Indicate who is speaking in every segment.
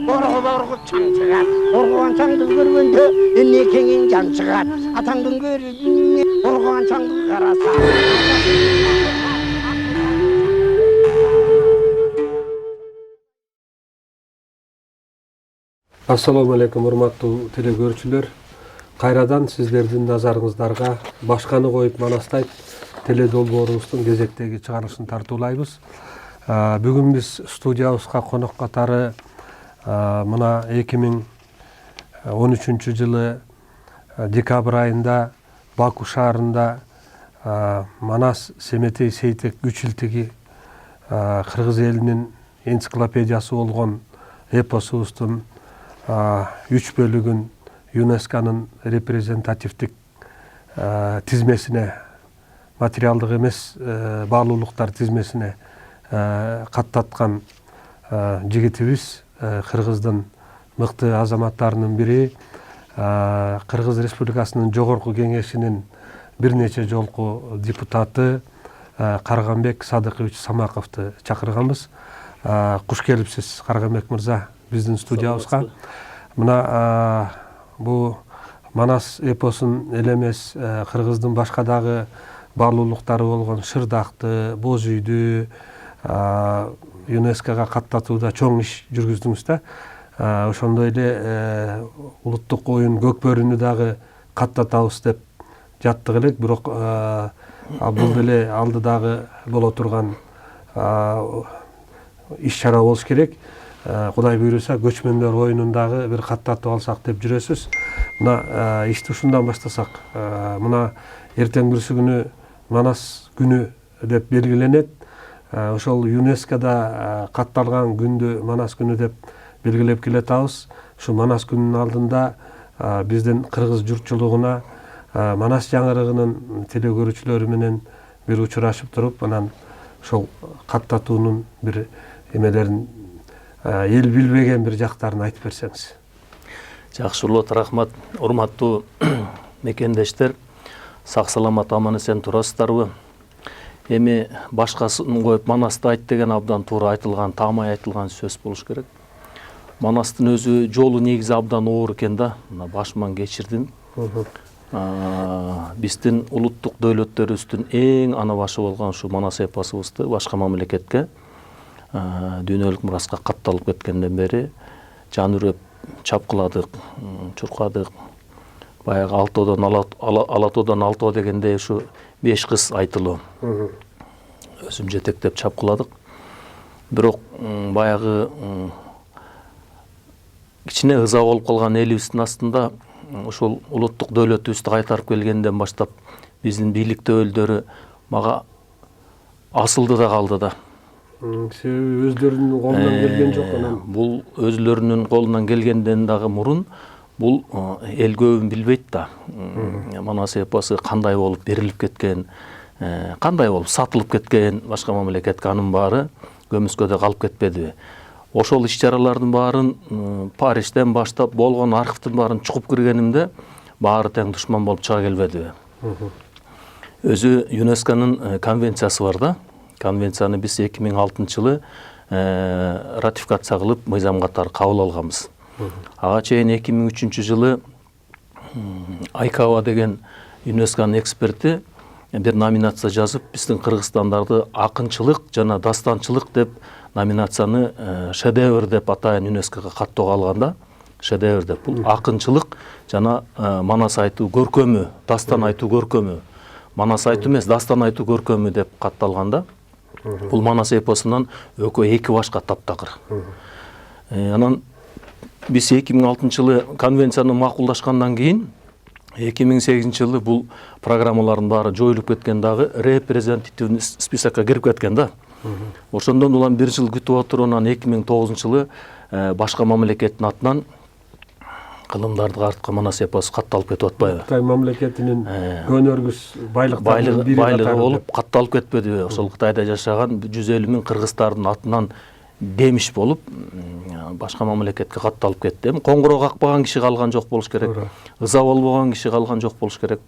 Speaker 1: Borgu çam çıgar. Borguan çamdı görgende enne kengin can çıgar. Atandın görgende borguan çamdı karasa.
Speaker 2: Assalamu alaikum урматтуу телекөрүүчүлөр. Кайрадан сиздердин назарыңыздарга башканы коюп Манастайт теле долбоорубуздун кезектеги чыгарылышын тартуулайбыз. Бүгүн биз студиябызга конок катары мына 2013 жылы декабрь айында Баку шаарында Манас Семетей Сейтек Үчилтиги кыргыз элинин энциклопедиясы болгон эпосубуздун 3 бөлүгүн ЮНЕСКОнун репрезентативдик тизмесине, материалдык эмес баалуулуктар тизмесине каттаткан жигитибиз, кыргыздын мыкты азаматтарынын бири, Кыргыз Республикасынын Жогорку Кеңешинин бир нече жолку депутаты Карганбек Садыкович Самаковду чакырганбыз. Куш келипсиз, Карганбек мырза, биздин студиябызга. Мына бул Манас эпосун эле эмес, кыргыздын башка дагы баалуулуктары болгон Шырдакты, Боз үйдү ЮНЕСКОга каттатууда чоң иш жүргүздүңүз да. Ошондой эле улуттук оюн Көкбөрүнү дагы каттатабыз деп жаттык элек, бирок бул деле алдыдагы боло турган иш-чара болуш керек. Кудай буйруса, көчмөндөр оюнундагы бир каттатып алсак деп жүрөсүз. Мына ишти ушундан баштасак. Мына эртеңгүсү күнү Манас күнү деп белгиленет. Ошол ЮНЕСКОда катталган күндү Манас күнү деп белгилеп келатабыз. Ушу Манас күнүнүн алдында биздин кыргыз журтчулугуна Манас жаңырыгынын телекөрүүчүлөрү менен бир учурашып туруп, анан ошол каттатуунун бир эмелерин, эл билбеген бир жактарын айтып берсеңиз.
Speaker 3: Жакшы болот, рахмат. Урматтуу мекендештер, сак саламат аман эсен турасыздарбы? Эми башкасын коюп Манасты айт деген абдан туура айтылган, таамай айтылган сөз болуш керек. Манастын өзү жолу негизи абдан оор экен да, мына башыман кечирдим. Биздин улуттук дөөлөттөрүбүздүн эң ана башы болгон ушу Манас эпосубузду башка мамлекетке дүйнөлүк мураска катталып кеткенден бери жан үрөп чапкыладык, чуркадык. Баягы алтоодон алатоодон алтоо дегенде ушу 5 кыз айтылуу. Өзүм жетектеп чапкыладык. Бирок баягы кичине ыза болуп калган элибиздин астында ошол улуттук дөөлөтүбүздү кайтарып келгенден баштап биздин бийлик өкүлдөрү мага асылды да калды да.
Speaker 2: Себеби өзлөрүнүн колунан келген жок анан.
Speaker 3: Бул өзлөрүнүн колунан келгенден дагы мурун бул эл көбүн билбейт да. Манас эпосу кандай болуп берилип кеткен, кандай болуп сатылып кеткен башка мамлекетке, анын баары көмүскөдө калып кетпедиби? Ошол иш-чаралардын баарын Парижден баштап болгон архивдин баарын чукуп киргенимде баары тең душман болуп чыга келбедиби? Өзү ЮНЕСКОнун конвенциясы бар да. Конвенцияны биз 2006 жылы ратификация кылып мыйзам катары кабыл алганбыз. Ага чейин 2003 жылы Айкава деген ЮНЕСКОнун эксперти бир номинация жазып, биздин Кыргызстандарды акынчылык жана дастанчылык деп номинацияны шедевр деп атайын ЮНЕСКОга каттоого алган да. Шедевр деп. Бул акынчылык жана Манас айтуу көркөмү, дастан айтуу көркөмү. Манас айтуу эмес, дастан айтуу көркөмү деп катталган да. Бул Манас эпосунан экөө 2 башка таптакыр. Анан биз 2006 жылы конвенцияны макулдашкандан кийин 2008 жылы бул программалардын баары жоюлуп кеткен, дагы репрезентативный списокко кирип кеткен да. Ошондон улам 1 жыл күтүп отуруп, анан 2009 жылы башка мамлекеттин атынан кылымдарды карткан Манас эпосу катталып кетип атпайбы?
Speaker 2: Кытай мамлекетинин өнөргүс
Speaker 3: байлыгы болуп катталып кетпедиби? Ошол Кытайда жашаган 150 миң кыргыздардын атынан демиш болуп башка мамлекетке катталып кетти. Эми коңгуроо какпаган киши калган жок болуш керек. Ыза болбогон киши калган жок болуш керек.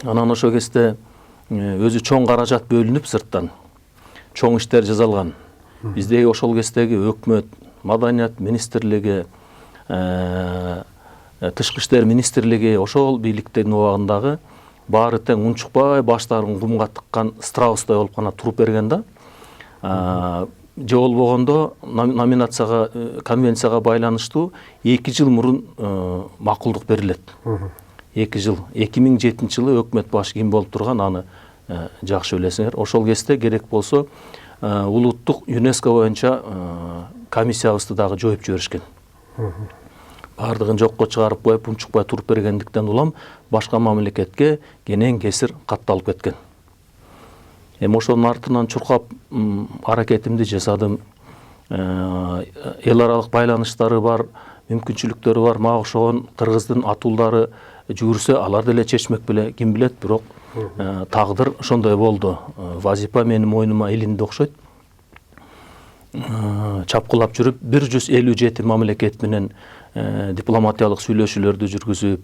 Speaker 3: Анан ошол кезде өзү чоң каражат бөлүнүп сырттан чоң иштер жасалган. Биздеги ошол кездеги өкмөт, Маданият министрлиги, Тышкы иштер министрлиги ошол бийликтин убагындагы баары тең унчукпай баштарын кумга тыккан страустай болуп гана туруп берген да. Же болбогондо номинацияга, конвенцияга байланыштуу 2 жыл мурун макулдук берилет. 2 жыл. 2007 жылы өкмөт башы ким болуп турган аны жакшы билесиңер. Ошол кезде керек болсо улуттук ЮНЕСКО боюнча комиссиябызды дагы жоюп жиберишкен. Бардыгын жокко чыгарып коюп, унчукпай туруп бергендиктен улам башка мамлекетке кенен кесир катталып кеткен. Ошонун артынан чуркап аракетимди жасадым. Эл аралык байланыштары бар, мүмкүнчүлүктөрү бар, мага окшогон кыргыздын атуулдары жүгүрсө, алар деле чечмек беле, ким билет, бирок тагдыр ошондой болду. Вазипа менин мойнума илинди окшойт. Чапкылап жүрүп 157 мамлекет менен дипломатиялык сүйлөшүүлөрдү жүргүзүп,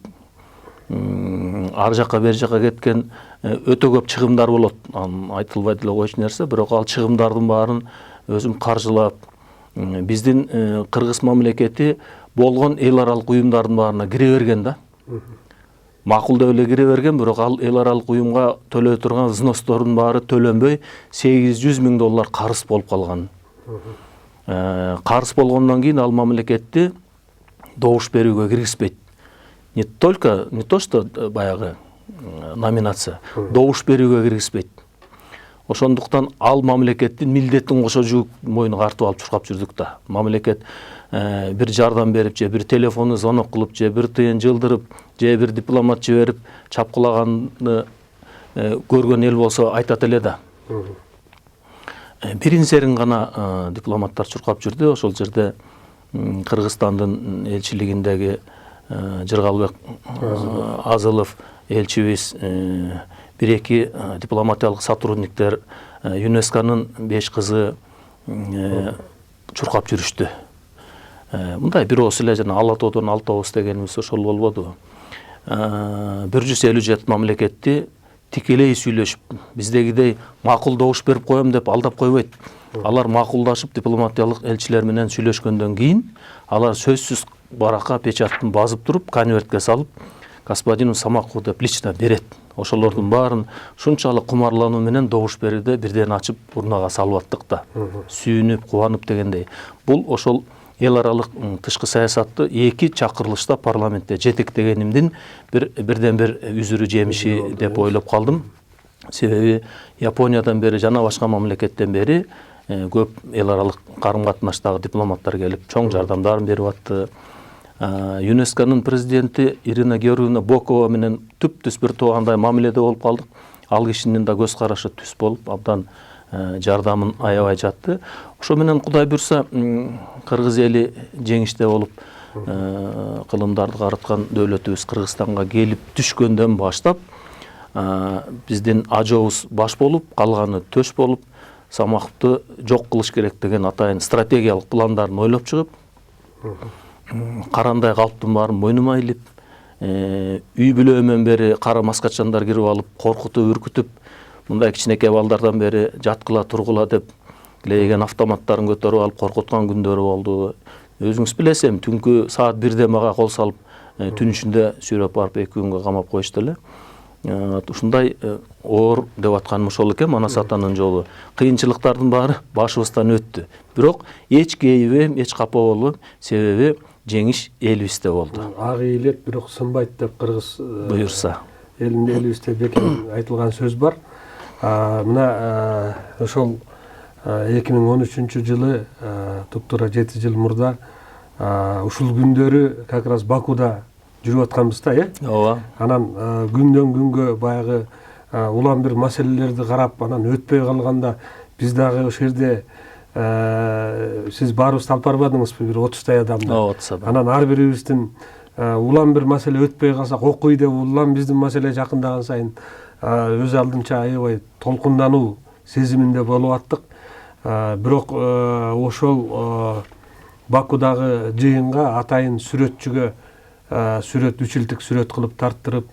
Speaker 3: ар жака бер жака кеткен өтө көп чыгымдар болот. Айтылбай деле койчу нерсе, бирок ал чыгымдардын баарын өзүм каржылап, биздин кыргыз мамлекети болгон эл аралык уюмдардын баарына кире берген да. Макулдап эле кире берген, бирок ал эл аралык уюмга төлөй турган взностордун баары төлөнбөй $800 000 карыз болуп калган. Карыз болгондон кийин ал мамлекетти добуш берүүгө киргизбейт. Не то что баягы номинация, добуш берүүгө киргизбейт. Ошондуктан ал мамлекеттин милдетин кошо жүк мойнуна артып алып чуркап жүрдүк да. Мамлекет бир жардам берип, же бир телефону звонок кылып, же бир тыйын жылдырып, же бир дипломат жиберип чапкылаганды көргөн эл болсо айтат эле да. Бирин серин гана дипломаттар чуркап жүрдү. Ошол жерде Кыргызстандын элчилигиндеги Жыргалбек Азылов элчибиз, 1-2 дипломатиялык сотрудниктер, ЮНЕСКОнун 5 кызы чуркап жүрүштү. Мындай бир ооз эле жана Ала тоодон 6 ооз дегенибиз ошол болбоду. 157 мамлекетти тикелей сүйлөшүп, биздегидей макул добуш берип коем деп алдап койбойт. Алар макулдашып дипломатиялык элчилер менен сүйлөшкөндөн кийин алар сөзсүз баракка печаттын базып туруп, конвертке салып, господину Самакову деп лично берет. Ошолордун баарын ушунчалык кумарлануу менен добуш берүүдө бирден ачып урнага салып аттык да. Сүйүнүп, кубанып дегендей. Бул ошол эл аралык тышкы саясатты 2 чакырылышта парламентте жетектегенимдин бирден бир үзүрү жемиши деп ойлоп калдым. Себеби Япониядан бери жана башка мамлекеттен бери көп эл аралык карым-катнаштагы дипломаттар келип чоң жардамдарын берип атты. ЮНЕСКОнун президенти Ирина Георгиевна Бокова менен түп-түз бир туугандай мамиледе болуп калдык. Ал кишинин да көз карашы түз болуп, абдан жардамын аябай жатты. Ошо менен Кудай буйрса кыргыз эли жеңиште болуп, кылымдарды карыткан дөөлөтүбүз Кыргызстанга келип түшкөндөн баштап, биздин ажообуз баш болуп, калганы төш болуп, Самаковду жок кылыш керек деген атайын стратегиялык пландарын ойлоп чыгып, карандай калптын баарын мойнума илип, үй бүлөөмөн бери кара маскачандар кирип алып, коркутуп, үркүтүп, мындай кичинекей балдардан бери жаткыла, тургула деп лейген автоматтарын көтөрүп алып коркуткан күндөрү болду. Өзүңүз билесем, түнкү саат 1-де мага кол салып, түн ичинде сүйрөп барып 2 күнгө камап коюшту эле. Ушундай оор деп атканым ошол экен, Манас атанын жолу. Кыйынчылыктардын баары башыбыздан өттү. Бирок эч кейибем, эч капа болбойм, себеби жеңиш элибизде болду.
Speaker 2: Ак ийилет, бирок сынбайт деп кыргыз
Speaker 3: буйрса.
Speaker 2: Элибизде бекем айтылган сөз бар. Мына ошол 2013 жылы, туптура 7 жыл мурда, ушул күндөрү как раз Бакуда жүрүп атканбыз да,
Speaker 3: Ооба.
Speaker 2: Анан күндөн күнгө баягы улам бир маселелерди карап, анан өтпөй калганда биз дагы ошол жерде сиз баарыбызды алып барбадыңызбы, бир 30 адамды.
Speaker 3: Ооба, 30 адам.
Speaker 2: Анан ар бирибиздин улам бир маселе өтпөй калсак окуй деп, улам биздин маселе жакындаган сайын өз алдынча аябай толкундануу сезиминде болуп аттык. Бирок ошол Бакудагы жыйынга атайын сүрөтчүгө сүрөт 3 жылдык сүрөт кылып тарттырып,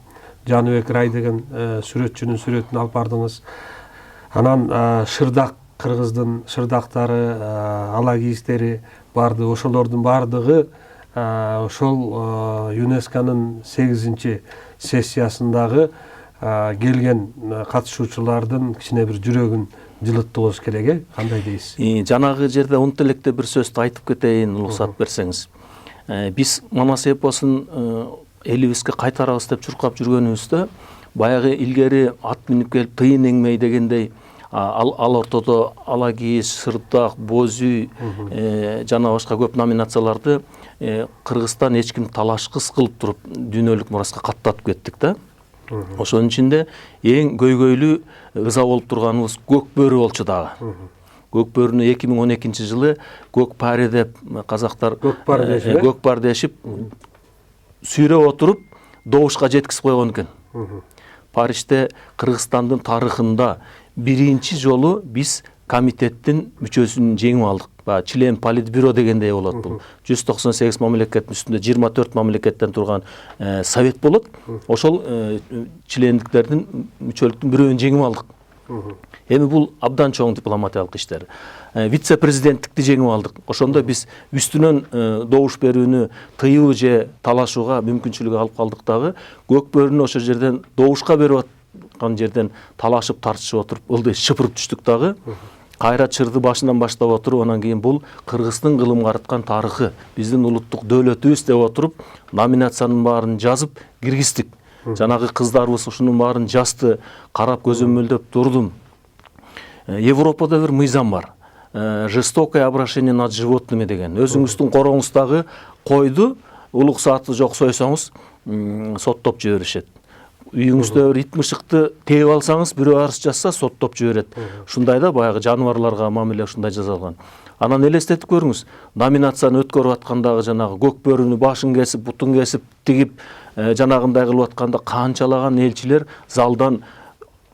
Speaker 2: Жаныбек Рай деген сүрөтчүнүн сүрөтүн алып бардыңыз. Анан Шырдак кыргыздын шырдактары, ала кийиздери барды. Ошолордун бардыгы ошол ЮНЕСКОнун 8 сессиясындагы келген катышуучулардын кичине бир жүрөгүн жылытты болуш керек, кандай дейсиз?
Speaker 3: Жанагы жерде унут электе бир сөздү айтып кетейин, уруксат берсеңиз. Биз Манас эпосун элибизге кайтарабыз деп чуркап жүргөнүбүздө, баягы илгери ат минип келип тыйын эңмей дегендей ал ортодо ала кийиз, сырдак, боз үй жана башка көп номинацияларды Кыргызстан эч ким талашкыс кылып туруп дүйнөлүк мураска каттатып кеттик да. Ошонун ичинде эң көйгөйлүү ыза болуп турганыбыз көк бөрү болчу дагы. Көк бөрүнү 2012 жылы көк паре деп казактар көк пар дешип сүйрөп отуруп добушка жеткизип койгон экен. Парижде Кыргызстандын тарыхында биринчи жолу биз комитеттин мүчөсүн жеңип алдык. Член политбюро дегендей болот бул. 198 мамлекеттин үстүндө 24 мамлекеттен турган совет болот. Ошол члендиктердин мүчөлүктүн бирөөнү жеңип алдык. Эми бул абдан чоң дипломатиялык иштер. Вице-президенттикти жеңип алдык. Ошондо биз үстүнөн добуш берүүнү тыюу же талашууга мүмкүнчүлүк алып калдык дагы. Көк бөрүнү ошол жерден добушка берип аткан жерден талашып тартышып отуруп ылдый шыпырып түштүк дагы. Кайра чырды башынан баштап отуруп, анан кийин бул Кыргыздын кылым карыткан тарыхы, биздин улуттук дөөлөтүбүз деп отуруп, номинациянын баарын жазып киргиздик. Жанагы кыздарыбыз ушунун баарын жазды, карап көзөмөлдөп турдум. Европада бир мыйзам бар. Жестокое обращение над животными деген. Өзүңүздүн короңуздагы койду улук сааты жок сойсоңуз, соттоп жиберишет. Үйүңүздө бир ит мышыкты тээп алсаңыз, бирөө арыз жазса, соттоп жиберет. Ушундайда баягы жаныбарларга мамиле ушундай жасалган. Анан элестетип көрүңүз, номинацияны өткөрүп аткандагы жанагы көк бөрүнү башын кесип, бутун кесип, тигип, жанагындай кылып атканда канчалаган элчилер залдан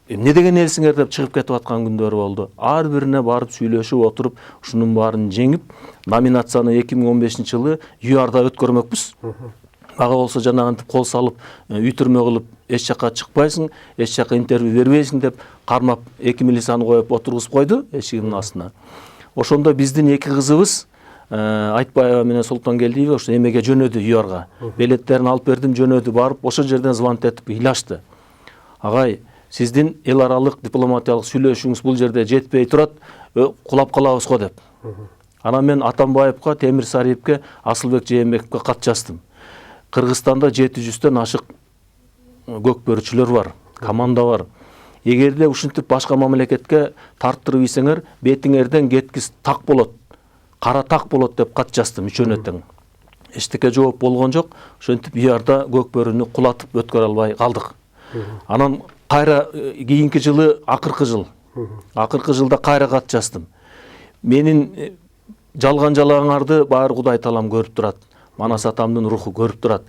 Speaker 3: эмне деген элсиңер деп чыгып кетип аткан күндөрү болду. Ар бирине барып сүйлөшүп отуруп, ушунун баарын жеңип, номинацияны 2015 жылы ЮАРда өткөрмөкпүз. Ага болсо жанагынтип кол салып, үйтүрмө кылып, эч жакка чыкпайсың, эч жакка интервью бербейсиң деп кармап 2 милицияны коюп отургузуп койду эшигинин астына. Ошондо биздин 2 кызыбыз, Айтбаева менен Султангелдиева ошо эмеге жөнөдү ЮАРга. Билеттерин алып бердим, жөнөдү, барып ошол жерден звонок этип ыйлашты. Агай, сиздин эл аралык дипломатиялык сүйлөшүүңүз бул жерде жетпей турат, кулап калабыз го деп. Анан мен Атамбаевка, Темир Сариевке, Асылбек Жээнбековке кат жаздым. Кыргызстанда 700дөн ашык көк бөрүчүлөр бар, команда бар. Эгерде ушинтип башка мамлекетке тарттырып ийсеңер, бетиңерден кеткис так болот, кара так болот деп кат жаздым үчөөнө тең. Эчтеке жооп болгон жок. Ошентип ЮАРда көк бөрүнү кулатып өткөрө албай калдык. Анан кайра кийинки жылы акыркы жылда кайра кат жаздым. Менин жалган-жалаңарды баары Кудай таалам көрүп турат. Манас атамдын руху көрүп турат.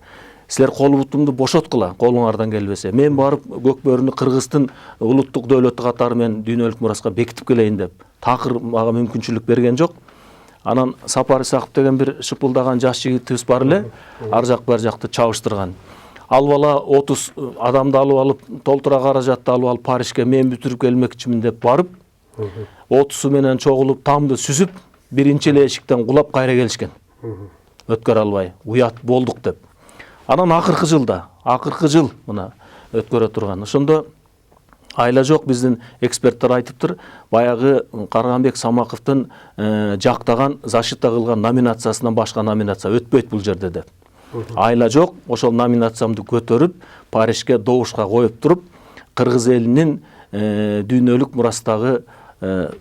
Speaker 3: Силер кол бутумду бошоткула, колуңардан келбесе. Мен барып көк бөрүнү Кыргыздын улуттук дөөлөтү катары мен дүйнөлүк мураска бекитип келейин деп. Такыр мага мүмкүнчүлүк берген жок. Анан Сапар Исаков деген бир шыпылдаган жаш жигитибиз бар эле, ар жак бар жакты чабыштырган. Ал бала 30 адамды алып алып, толтура каражатты алып алып Парижге мен бүтүрүп келмекчимин деп барып, 30 менен чогулуп, тамды сүзүп, биринчи эле эшиктен кулап кайра келишкен. Өткөрө албай, уят болдук деп. Анан акыркы жыл мына өткөрө турган. Ошондо айла жок, биздин эксперттер айтыптыр, баягы Карганбек Самаковдун жактаган, защита кылган номинациясынан башка номинация өтпөйт бул жерде деп. Айла жок, ошол номинациямды көтөрүп, Парижге добушка коюп туруп, Кыргыз элинин дүйнөлүк мурастагы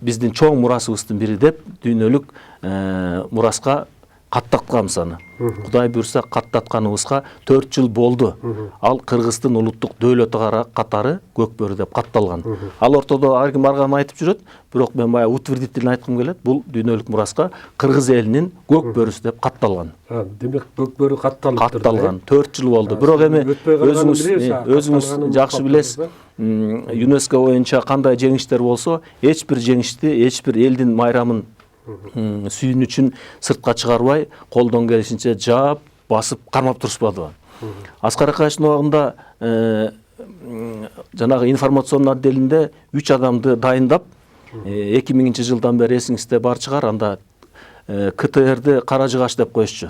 Speaker 3: биздин чоң мурасыбыздын бири деп дүйнөлүк мураска каттатканбыз аны. Кудай буйрса каттатканыбызга 4 жыл болду. Ал Кыргыздын улуттук дөөлөтү катары көк бөрү деп катталган. Ал ортодо ар ким барган айтып жүрөт, бирок мен баягы утвердительно айткым келет. Бул дүйнөлүк мураска Кыргыз элинин көк бөрүсү деп катталган.
Speaker 2: Демек көк бөрү
Speaker 3: катталган. 4 жыл болду. Бирок эми өзүңүз жакшы билесиз, ЮНЕСКО боюнча кандай жеңиштер болсо, эч бир жеңишти, эч бир элдин майрамын сүйүнүчүн сыртка чыгарбай, колдон келишинче жаап, басып, кармап турушпадыбы. Аскар Акаевдин убагында жанагы информационный отделинде 3 адамды дайындап, 2000 жылдан бери эсиңизде бар чыгар, анда КТР'ди Кара Жыгач деп коюшчу.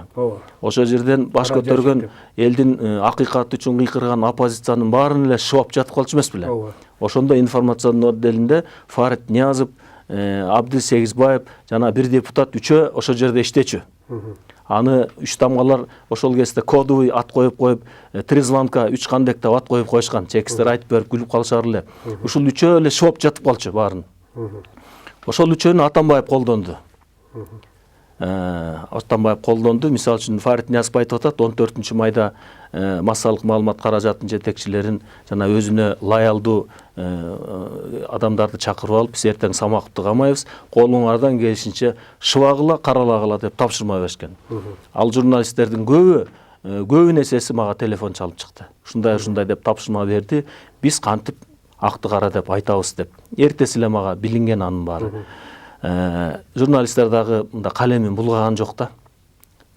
Speaker 3: Ошо жерден баш көтөргөн элдин акыйкаты үчүн кыйкырган оппозициянын баарын эле шыбап жатып калчу эмес беле. Ошондо информационный отделинде Фарид Ниязов, Абдил Сегизбаев жана бир депутат үчөө ошо жерде иштечү. Аны үч тамгалар ошол кезде кодовый ат коюп Тризланка 3 кандек деп ат коюп коюшкан. Чекистер айтып берип күлүп калышар эле. Ушул үчөө эле шыбап жатып калчу баарын. Ошол үчөөнү Атамбаев колдонду. Атамбаев колдонду. Мисалы үчүн Фарид Ниязов айтып атат, 14 майда массалык маалымат каражатынын жетекчилерин жана өзүнө лаялдуу адамдарды чакырып алып, биз эртең Самаковду камайбыз, колуңардан келишинче шыбагыла, каралагыла деп тапшырма беришкен. Ал журналисттердин көбүнүн эсеси мага телефон чалып чыкты. Ушундай деп тапшырма берди. Биз кантип акты кара деп айтабыз деп. Эртеси эле мага билинген анын баары. Журналисттер дагы мында калемин булгаган жок да.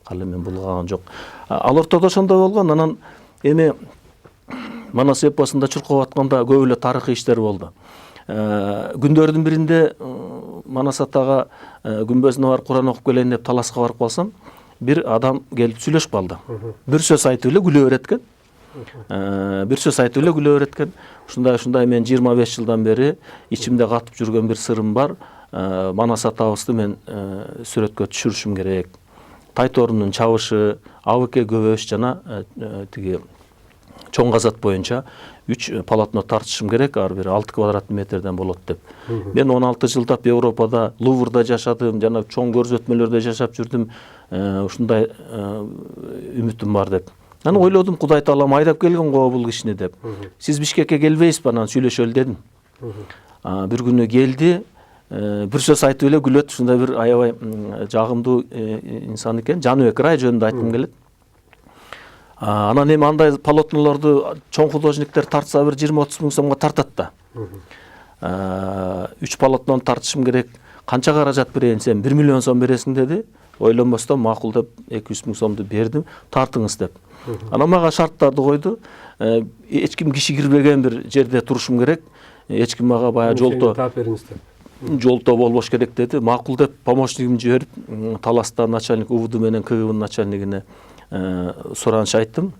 Speaker 3: Калемин булгаган жок. Ал ортодо ошондой болгон. Анан эми Манас эпосунда чуркап атканда көп эле тарыхый иштер болду. Күндөрдүн биринде Манас атага күмбөзүнө барып Куран окуп келейин деп таласка барып калсам, бир адам келип сүйлөшүп калды. Бир сөз айтып эле күлө береткен. Ушундай мен 25 жылдан бери ичимде катып жүргөн бир сырым бар. Манас атабызды мен сүрөткө түшүрүшүм керек. Тайторунун чабышы, АВК көбөш жана тиги чоң казат боюнча 3 полотно тартышым керек, ар бир 6 квадрат метрден болот деп. Мен 16 жылдап Европада, Луврда жашадым, жана чоң көрсөтмөлөрдө жашап жүрдүм. Ушундай үмүтүм бар деп. Анан ойлодум, Кудай Таалам айдап келген го бул кишини деп. Сиз Бишкекке келбейсизби, анан сүйлөшөлү дедим. Бир күнү келди, бир сөз айтып эле күлөт, ушундай бир аябай жагымдуу инсан экен. Жаныбек Рай жөнүндө айткым келет. Анан эми андай полотнолорду чоң художниктер тартса бир 20-30 миң сомго тартат да. 3 полотнону тартышым керек. Канча каражат берейин, сен 1 миллион сом бересиң деди. Ойлонбостон макул деп 200 миң сомду бердим, тартыңыз деп. Анан мага шарттарды койду. Эч ким киши кирбеген бир жерде турушум керек. Эч ким мага баягы жолто болбош керек деди. Макул деп помощнигимди жиберип, Таласта начальник УВД менен КГБнын начальнигине сураныш айттым.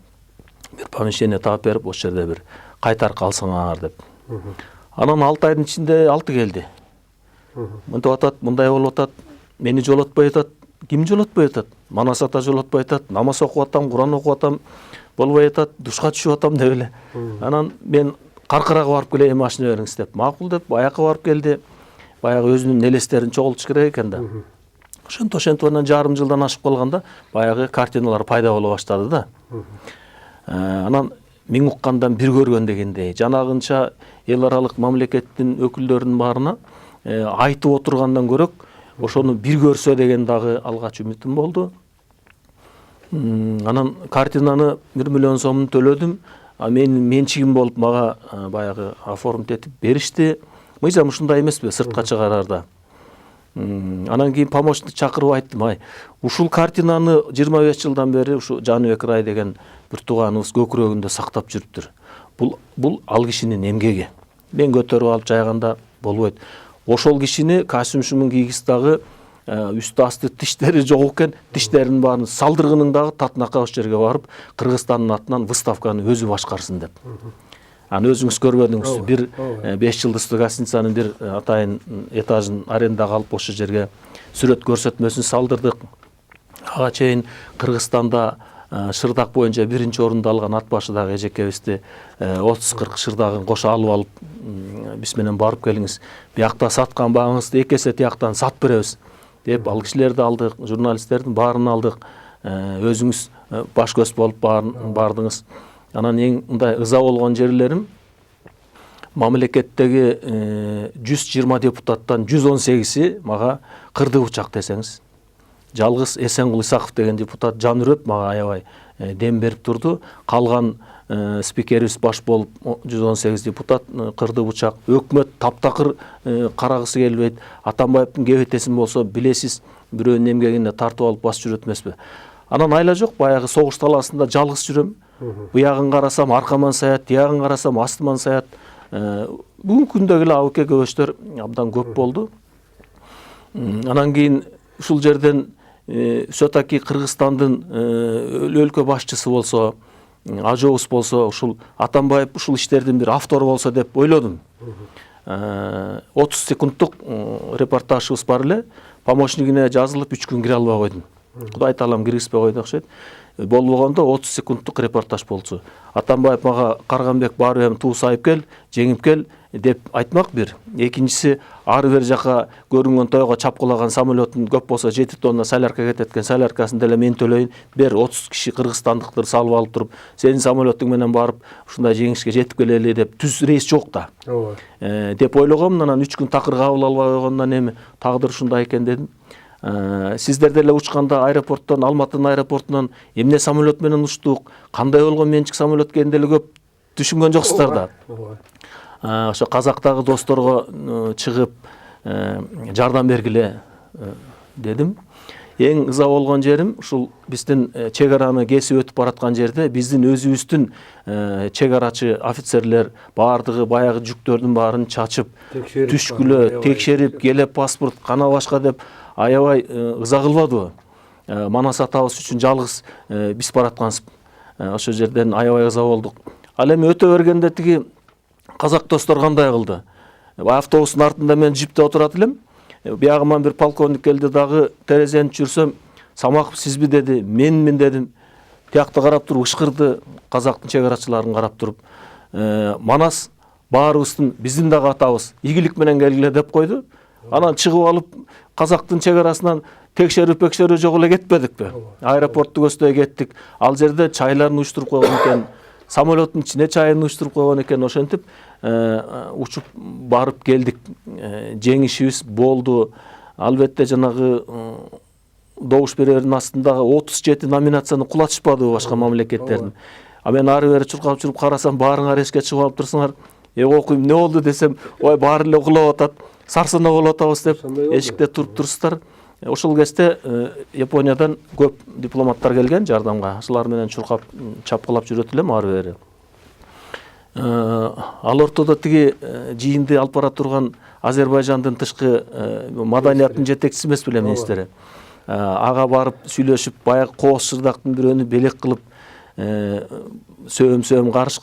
Speaker 3: Бир помещение таап берип, ошол жерде бир кайтарып алсаңар деп. Анан 6 айдын ичинде 6 келди. Мынтип атат, мындай болуп атат, мени жолотпой атат. Ким жолотпой атат? Манас ата жолотпой атат. Намаз окуп атам, Куран окуп атам, болбой атат, душка түшүп атам деп эле. Анан мен Каркырага барып келейин, машина бериңиз деп. Макул деп баякка барып келди. Баягы өзүнүн элестерин чогултуш керек экен да. Ошентип анан жарым жылдан ашып калганда баягы картиналар пайда боло баштады да. Анан миң уккандан бир көргөн дегендей, жанагынча эл аралык мамлекеттин өкүлдөрүнүн баарына айтып отургандан көрөк, ошону бир көрсө деген дагы алгач үмүтүм болду. Анан картинаны 1 миллион сомун төлөдүм. Мен менчигим болуп мага баягы оформить этип беришти. Мыйзам ушундай эмеспи, сыртка чыгарарда. Анан кийин помощник чакырып айттым, ушул картинаны 25 жылдан бери ушу Жаныбек Рай деген бир тууганыбыз көкүрөгүндө сактап жүрүптүр. Бул ал кишинин эмгеги. Мен көтөрүп алып жайганда болбойт. Ошол кишини Касым Шумунгигис дагы үстү асты тиштери жок экен, тиштеринин баарын салдыргынын дагы татынакка ошол жерге барып, Кыргызстандын атынан выставканы өзү башкарсын деп. Аны өзүңүз көрбөдүңүз. Бир 5 жылдыктуу гостиницанын бир атайын этажын арендага алып ошол жерге сүрөт көрсөтмөсүн салдырдык. Ага чейин Кыргызстанда шырдак боюнча 1-орунду алган ат башыдагы эжекебизди 30-40 шырдагын кошо алып алып, биз менен барып келиңиз. Биякта саткан багыңызды 2 эсе тияктан сатып беребиз деп ал кишилерди алдык, журналисттердин баарын алдык. Өзүңүз баш көз болуп бардыңыз. Анан эң мындай ыза болгон жерлерим, мамлекеттеги 120 депутаттан 118и мага кырды бычак десеңиз. Жалгыз Эсенгул Исаков деген депутат жан үрөп мага аябай дем берип турду. Калган спикерибиз баш болуп 118 депутат кырды бычак. Өкмөт таптакыр карагысы келбейт. Атамбаевдин кебетесин болсо билесиз, бирөөнүн эмгегине тартып алып басып жүрөт эмеспи. Анан айла жок, баягы согуш талаасында жалгыз жүрөм. Буягын карасам аркаман саят, тиягын карасам астыман саят. Бүгүнкү күндө эле абк көбөчтөр абдан көп болду. Анан кийин ушул жерден все-таки Кыргызстандын өлкө башчысы болсо, Ажоус болсо, ушул Атамбаев ушул иштердин бир автору болсо деп ойлодум. 30 секундтук репортажыбыз бар эле, помощнигине жазылып 3 күн кире албай койдум. Кудай таалам киргизбей койду окшойт. Болбогондо 30 секундтук репортаж болчу. Атамбаев мага Карганбек барып эми туус айып кел, жеңип кел деп айтмак бир. Экинчиси, ары бер жака көрүнгөн тойго чапкылаган самолеттун көп болсо 7 тонна солярка кетет экен, соляркасын деле мен төлөйүн. Бер 30 киши кыргызстандыктар салып алып туруп, сенин самолеттуң менен барып ушундай жеңишке жетип келели деп түз рейс жок да. Деп ойлогом, анан 3 күн такыр кабыл албай койгондон эми тагдыр ушундай экен дедим. Сиздер деле учканда аэропорттон, Алматынын аэропортунан эмне самолет менен учтук, кандай болгон менчик самолет экенин деле көп түшүнгөн жоксуздар да. Ошо казактагы досторго чыгып жардам бергиле дедим. Эң ыза болгон жерим ушул биздин чек араны кесип өтүп бараткан жерде биздин өзүбүздүн чек арачы офицерлер баардыгы баягы жүктөрдүн баарын чачып, түшкүлө, текшерип, келеп паспорт кана башка деп аябай ыза кылбадыбы? Манас атабыз үчүн жалгыз биз бараткансып. Ошол жерден аябай ыза болдук. Ал эми өтө бергенде тиги казак достор кандай кылды? Автобустун артында мен жипте отурат элем. Биягыман бир полковник келди дагы, терезени түшүрсөм, Самаков сизби деди, менмин дедим. Тиякты карап туруп ышкырды, казактын чек арачыларын карап туруп. Манас баарыбыздын, биздин дагы атабыз, ийгилик менен келгиле деп койду. Анан чыгып алып, казактын чек арасынан текшерүү жок эле кетпедикпи? Аэропортту көздөй кеттик. Ал жерде чайларын уюштуруп койгон экен, самолеттун ичине чайын уюштуруп койгон экен, ошентип учуп барып келдик. Жеңишибиз болду. Албетте жанагы добуш берердин астындагы 37 номинацияны кулатышпады башка мамлекеттердин. А мен ары бери чуркап чуруп карасам, баарыңар эшикке чыгып алып турсуңар. Окуйм, эмне болду десем, ой баары эле угулап атат. Сарсына болуп атабыз деп эшикте туруп турсуздар. Ошол кезде Япониядан көп дипломаттар келген жардамга. Ошолар менен чуркап, чапкылап жүрөт элем ары бери. Ал ортодо тиги жыйынды алып бара турган Азербайжандын тышкы маданияттын жетекчиси эмес беле министри. Ага барып сүйлөшүп, баягы кооз шырдактын бирөөнү белек кылып, сөөм карыш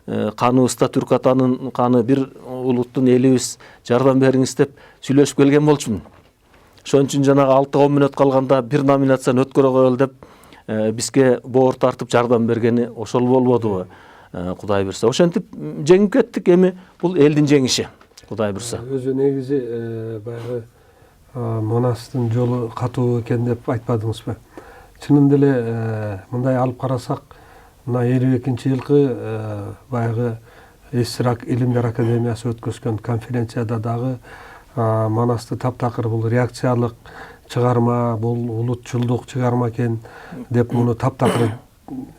Speaker 3: каныбызда түрк атанын каны, бир улуттун элибиз, жардам бериңиз деп сүйлөшүп келген болчумун. Ошон үчүн жанагы 6-10 мүнөт калганда бир номинацияны өткөрө коелу деп бизге боор тартып жардам бергени ошол болбодубу? Кудай бурса. Ошентип жеңип кеттик. Эми бул элдин жеңиши. Кудай бурса.
Speaker 2: Өзү негизи баягы Манастын жолу катуу экен деп айтпадыңызбы? Чынында эле мындай алып карасак, мына 52-жылкы баягы Эсирак Илимдер Академиясы өткөзгөн конференцияда дагы Манасты таптакыр бул реакциялык чыгарма, бул улутчулдук чыгарма экен деп муну таптакыр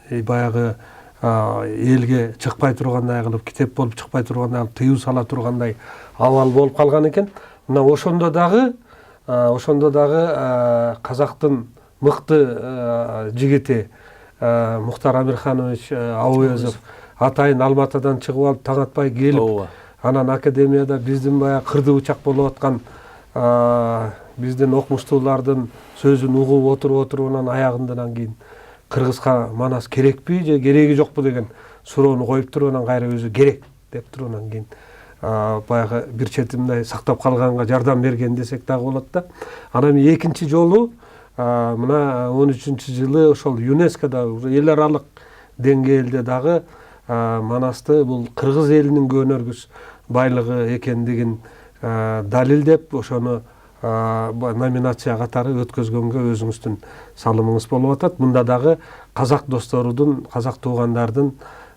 Speaker 2: баягы элге чыкпай тургандай кылып, китеп болуп чыкпай тургандай кылып тыюу сала тургандай абал болуп калган экен. Мына ошондо дагы казактын мыкты жигити Мухтар Амирханович Ауезов атайын Алматыдан чыгып алып таң атпай келип, анан академияда биздин баягы кырды бычак болуп аткан биздин окумуштуулардын сөзүн угуп отуруп анан аягындан кийин Кыргызга Манас керекпи же кереги жокпу деген суроону коюп туруп, анан кайра өзү керек деп туруп, анан кийин баягы бир чети мындай сактап калганга жардам берген десек дагы болот да. Анан экинчи жолу мына 13-жылы ошол ЮНЕСКОда эл аралык деңгээлде дагы Манасты бул кыргыз элинин көнөргүс байлыгы экендигин далилдеп, ошону номинация катары өткөзгөнгө өзүңүздүн салымыңыз болуп атат. Мында дагы казак досторудун, казак туугандардын,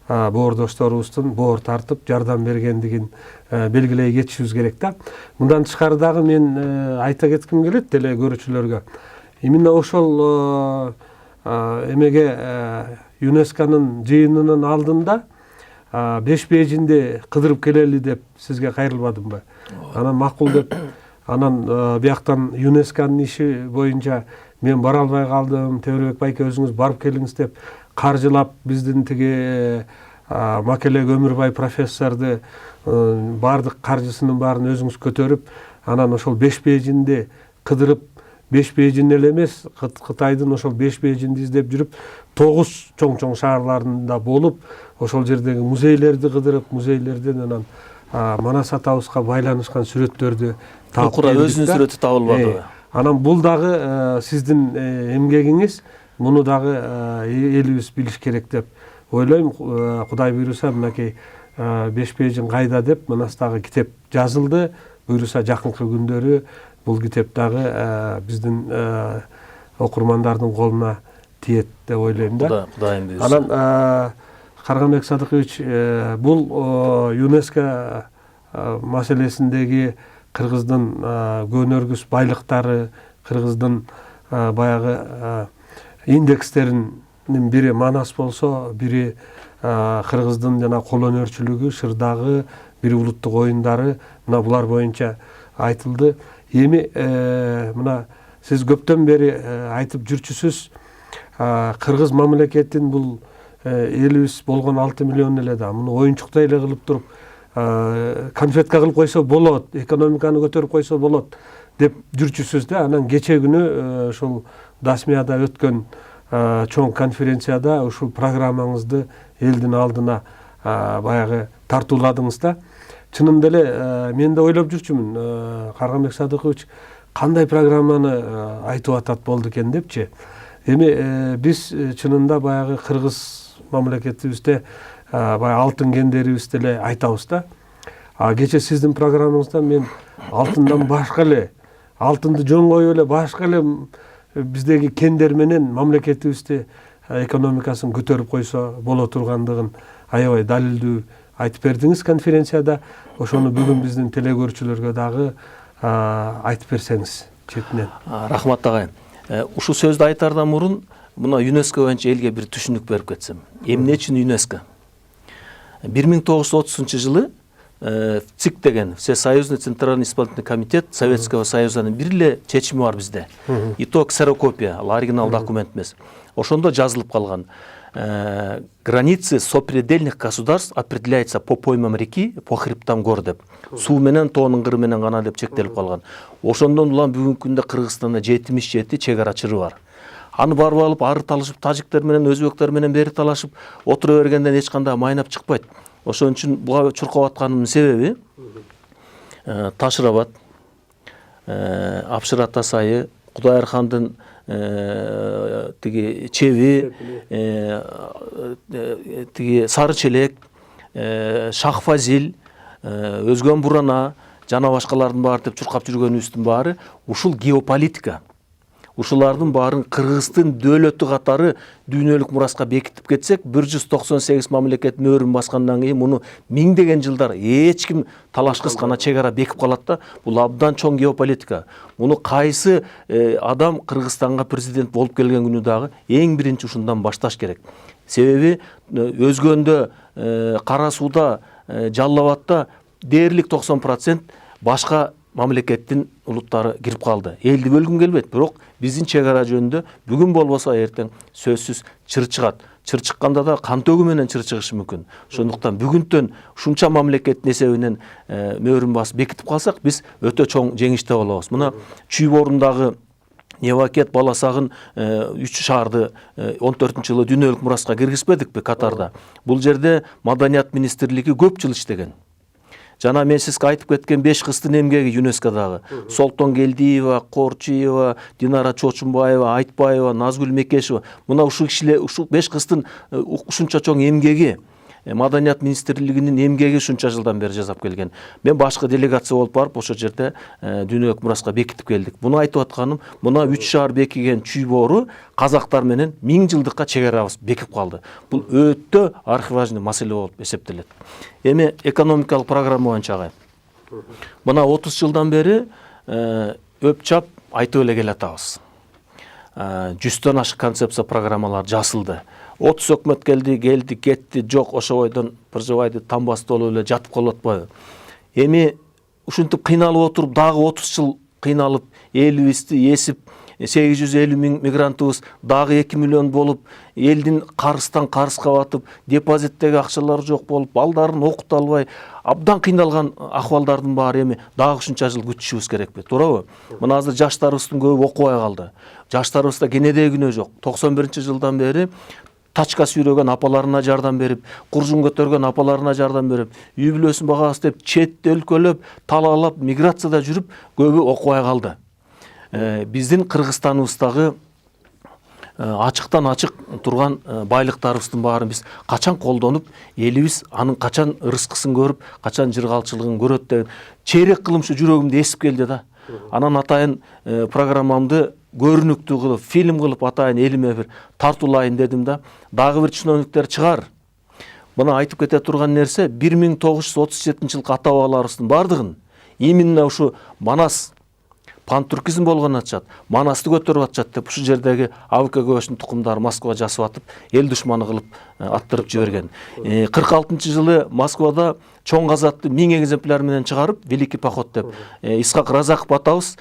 Speaker 2: боордошторубуздун боор тартып жардам бергендигин белгилей кетишибиз керек да. Мындан тышкары дагы мен айта кетким келет деле көрүүчүлөргө. Именно ошол эмеге ЮНЕСКОнун жыйынынын алдында 5 бейжинди кыдырып келели деп сизге кайрылбадымбы? Анан макул деп, анан бияктан ЮНЕСКОнун иши боюнча мен бара албай калдым, Темирбек байке өзүңүз барып келиңиз деп каржылап биздин тиги Макеле Өмүрбай профессорду бардык каржысынын баарын өзүңүз көтөрүп, анан ошол 5 бейжинди кыдырып, 5 бейжин эле эмес, Кытайдын ошол 5 бейжинди издеп жүрүп, 9 чоң шаарларында болуп, ошол жердеги музейлерди кыдырып, музейлерден анан Манас атабызга байланышкан сүрөттөрдү таап
Speaker 3: келдик. Өзүнүн сүрөтү табылбадыбы?
Speaker 2: Анан бул дагы сиздин эмгегиңиз, муну дагы элибиз билиш керек деп ойлойм. Кудай буйруса, мынакей 5 бейжин кайда деп Манастагы китеп жазылды. Буйруса жакынкы күндөрү бул китеп дагы биздин окурмандардын колуна тиет деп ойлойм да.
Speaker 3: Кудайым буйруса.
Speaker 2: Анан Карганбек Садыкович, бул ЮНЕСКО маселесиндеги Кыргыздын көнөргүс байлыктары, Кыргыздын баягы индекстеринин бири Манас болсо, бири Кыргыздын жана кол өнөрчүлүгү, Шырдагы, бири улуттук оюндары, мына булар боюнча айтылды. Эми мына сиз көптөн бери айтып жүрчүсүз, Кыргыз мамлекетин бул элибиз болгон 6 миллион эле да, муну оюнчуктай эле кылып туруп, конфетка кылып койсо болот, экономиканы көтөрүп койсо болот деп жүрчүсүз да. Анан кече күнү ушул Дасмияда өткөн чоң конференцияда ушул программаңызды элдин алдына баягы тартууладыңыз да. Чынында эле мен да ойлоп жүрчүмүн, Карганбек Садыкович кандай программаны айтып атат болду экен депчи. Эми биз чынында баягы Кыргыз мамлекетибизде баягы алтын кендерибизди эле айтабыз да. Кече сиздин программаңызда мен алтындан башка эле, алтынды жөн коюп эле башка эле биздеги кендер менен мамлекетибизди экономикасын көтөрүп койсо боло тургандыгын аябай далилдүү айтып бердиңиз конференцияда. Ошону бүгүн биздин телекөрүүчүлөргө дагы айтып берсеңиз четинен.
Speaker 3: Рахмат агай. Ушул сөздү айтардан мурун мына ЮНЕСКО боюнча элге бир түшүнүк берип кетсем. Эмне үчүн ЮНЕСКО? 1930 жылы ЦИК деген Всесоюзный Центральный исполнительный комитет Советского Союзанын бир эле чечими бар бизде. Итог ксерокопия, оригинал документ эмес. Ошондо жазылып калган. Границы сопредельных государств определяются по поймам реки, по хребтам гор деп. Суу менен, тоонун кыры менен гана деп чектелип калган. Ошондон улам бүгүнкү күндө Кыргызстанда 77 чек ара чыры бар. Аны барып алып, ары талашып, тажиктер менен, өзбектер менен бери талашып, отура бергенден эч кандай майнап чыкпайт. Ошон үчүн буга чуркап атканымдын себеби Ташырабад, Апшыра Тасайы, Кудайырхандын тиги Чеви, тиги Сары Челек, Шахфазил, Өзгөн Бурана жана башкалардын баары деп чуркап жүргөнүбүздүн баары ушул геополитика. Ушулардын баарын Кыргыздын дөөлөтү катары дүйнөлүк мураска бекитип кетсек, 198 мамлекет мөөрүн баскандан кийин муну миңдеген жылдар эч ким талашкыс гана чек ара бекип калат да. Бул абдан чоң геополитика. Муну кайсы адам Кыргызстанга президент болуп келген күнү дагы эң биринчи ушундан башташ керек. Себеби Өзгөндө, Кара Сууда, Жалал Абадта дээрлик 90% башка мамлекеттин улуттары кирип калды. Элди бөлгүн келбейт, бирок биздин чек ара жөнүндө бүгүн болбосо эртең сөзсүз чыр чыгат. Чыр чыкканда да кан төгүү менен чыр чыгышы мүмкүн. Ошондуктан бүгүнтөн ушунча мамлекеттин эсебинен мөөрүн басып бекитип калсак, биз өтө чоң жеңиште болобуз. Мына Чүйборундагы Невакет Баласагын 3 шаарды 14-жылы дүйнөлүк мураска киргизбедикпи Катарда? Бул жерде Маданият министрлиги көп жыл иштеген. Жана мен сизге айтып кеткен 5 кыздын эмгеги ЮНЕСКОдагы Солтон Келдиева, Корчиева, Динара Чочумбаева, Айтбаева, Назгүл Мекешева. Мына ушул кишилер, ушул 5 кыздын ушунча чоң эмгеги, Маданият министрлигинин эмгеги ушунча жылдан бери жасап келген. Мен башкы делегация болуп барып, ошол жерде дүйнөлүк мураска бекитип келдик. Муну айтып атканым, мына 3 шаар бекиген Чүйбору казактар менен 1000 жылдыкка чек арабыз бекип калды. Бул өтө архиважный маселе болуп эсептелет. Эми экономикалык программа боюнча агай. Мына 30 жылдан бери өпчап айтып эле келатабыз. 100төн ашык концепция программалар жасылды. 30 өкмөт келди, кетти, жок, ошо бойдон Пыржыбайды тамбасты болуп эле жатып калып атпайбы? Эми ушинтип кыйналып отуруп, дагы 30 жыл кыйналып, элибизди эсип, 850 миң мигрантыбыз дагы 2 миллион болуп, элдин карыстан карызга батып, депозиттеги акчалар жок болуп, балдарын окута албай, абдан кыйналган акыбалдардын баары эми дагы ушунча жыл күтүшүбүз керекпи, туурабы? Мына азыр жаштарыбыздын көбү окубай калды. Жаштарыбызда кенеде күнөө жок. 91-жылдан бери тачка сүйрөгөн апаларына жардам берип, куржун көтөргөн апаларына жардам берип, үй бүлөсүн багабыз деп четте өлкөлөп, талаалап, миграцияда жүрүп, көбү окубай калды. Биздин Кыргызстаныбыздагы ачыктан ачык турган байлыктарыбыздын баарын биз качан колдонуп, элибиз анын качан ырыскысын көрүп, качан жыргалчылыгын көрөт деген чейрек кылымчы жүрөгүмдө эсип келди да. Анан атайын программамды көрүнүктүү кылып, фильм кылып атайын элиме бир тартуулайын дедим да. Дагы бир чиновниктер чыгар. Мына айтып кете турган нерсе 1937-жылкы ата-бабаларыбыздын бардыгын именно ушу Манас пантүркизм болгон атышат, Манасты көтөрүп атышат деп ушу жердеги АВК көбөшүнүн тукумдары Москвага жасып атып, эл душманы кылып аттырып жиберген. 46-жылы Москвада чоң казатты 1000 экземпляр менен чыгарып, Великий поход деп Исхак Разаков атабыз,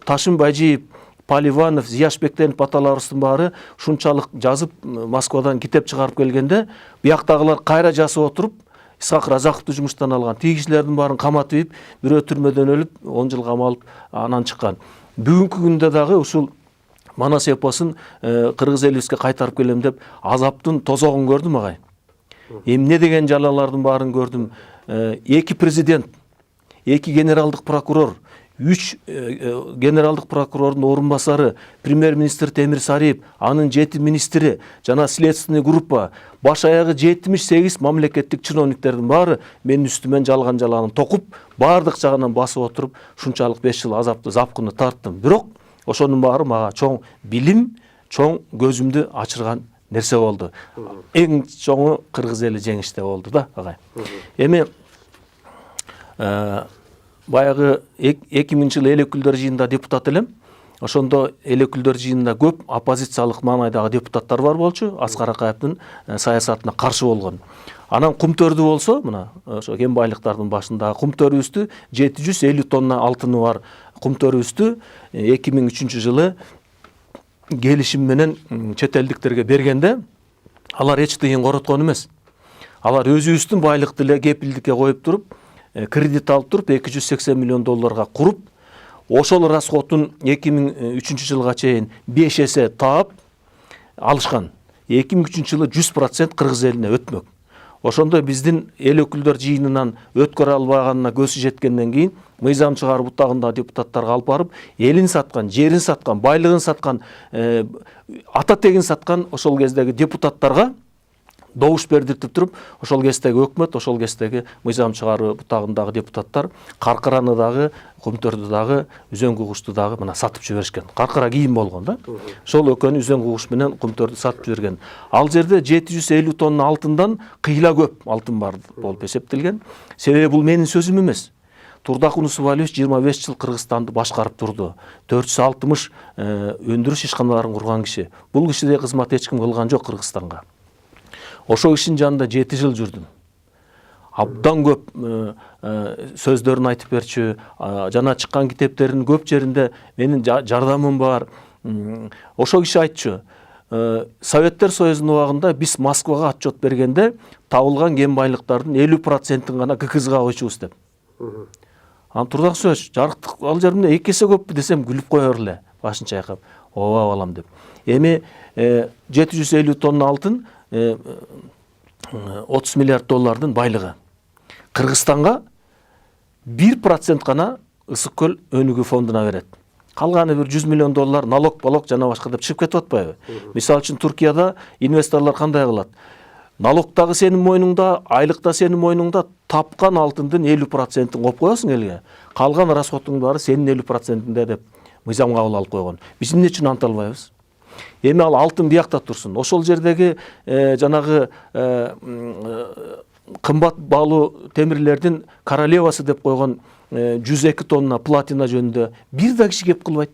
Speaker 3: Ташим Байжиев, Поливанов, Зияшбектенов аталарыбыздын баары ушунчалык жазып Москвадан китеп чыгарып келгенде, бияктагылар кайра жасап отуруп, Исхак Разаковду жумуштан алган, тиги кишилердин баарын каматып ийип, бирөө түрмөдөн өлүп, 10 жыл камалып, анан чыккан. Бүгүнкү күндө дагы ушул Манас эпосун кыргыз элибизге кайтарып келем деп азаптын тозогун көрдүм агай. Эмне деген жалалардын баарын көрдүм. 2 президент, 2 генералдык прокурор, 3 генералдык прокурордун орун басары, премьер-министр Темир Сариев, анын 7 министри, жана следственный группа, баш аягы 78 мамлекеттик чиновниктердин баары менин үстүмөн жалган жаланын токуп, баардык жагынан басып отуруп, ушунчалык 5 жыл азапты, запкыны тарттым. Бирок ошонун баары мага чоң билим, чоң көзүмдү ачырган нерсе болду. Эң чоңу кыргыз эли жеңиште болду да, агай. Эми баягы 2000-жылы эл өкүлдөр жыйынында депутат элем. Ошондо эл өкүлдөр жыйынында көп оппозициялык маанайдагы депутаттар бар болчу, Аскар Акаевдин саясатына каршы болгон. Анан кумтөрдү болсо, мына ошо кен байлыктардын башындагы кумтөрүбүздү 750 тонна алтыны бар кумтөрүбүздү 2003-жылы келишим менен чет элдиктерге бергенде, алар эч тыйын короткон эмес. Алар өзүбүздүн байлыкты эле кепилдикке коюп туруп, кредит алып туруп 280 миллион долларга куруп, ошол расходун 2003-жылга чейин 5 эсе таап алышкан. 2003-жылы 100% кыргыз элине өтмөк. Ошондо биздин эл өкүлдөр жыйынынан өткөрө албаганына көзү жеткенден кийин мыйзам чыгарып утагында депутаттарга алып барып, элин саткан, жерин саткан, байлыгын саткан, ата тегин саткан ошол кездеги депутаттарга добуш бердиртип туруп, ошол кездеги өкмөт, ошол кездеги мыйзам чыгарып утагындагы депутаттар каркыраны дагы, кумтөрдү дагы, үзөң кугушту дагы мына сатып жиберишкен. Каркыра кийим болгон да. Ошол экөөнү үзөң кугуш менен кумтөрдү сатып жиберген. Ал жерде 750 тонна алтындан кыйла көп алтын бар болуп эсептелген. Себеби бул менин сөзүм эмес. Турдак Унусубалиевич 25 жыл Кыргызстанды башкарып турду. 460 өндүрүш ишканаларын курган киши. Бул кишидей кызмат эч ким кылган жок Кыргызстанга. Ошол кишинин жанында 7 жыл жүрдүм. Абдан көп сөздөрүн айтып берчү, жана чыккан китептердин көп жеринде менин жардамым бар. Ошол киши айтчу, Советтер Союзунун убагында биз Москвага отчет бергенде табылган кен байлыктардын 50%-ин гана ККЗга койчубуз деп. Анан Турдак сөз, жарыктык ал жерде 2 эсе көппү десем күлүп коёр эле, башын чайкап, ооба балам деп. Эми 750 тонна алтын 30 миллиард доллардын байлыгы. Кыргызстанга 1% гана Ысык көл өнүгүү фондуна берет. Калганы бир 100 миллион доллар налог, балок жана башка деп чыгып кетип атпайбы? Мисалы үчүн Туркияда инвесторлор кандай кылат? Налогтагы сенин мойнуңда, айлыкта сенин мойнуңда, тапкан алтындын 50%-ин коюп коесуң элге. Калган расходуң баары сенин 50%-инде деп мыйзам кабыл алып койгон. Биз эмне үчүн анта албайбыз? Эми ал алтын биякта турсун. Ошол жердеги жанагы кымбат баалуу темирлердин королевасы деп койгон 102 тонна платина жөнүндө бир да киши кеп кылбайт.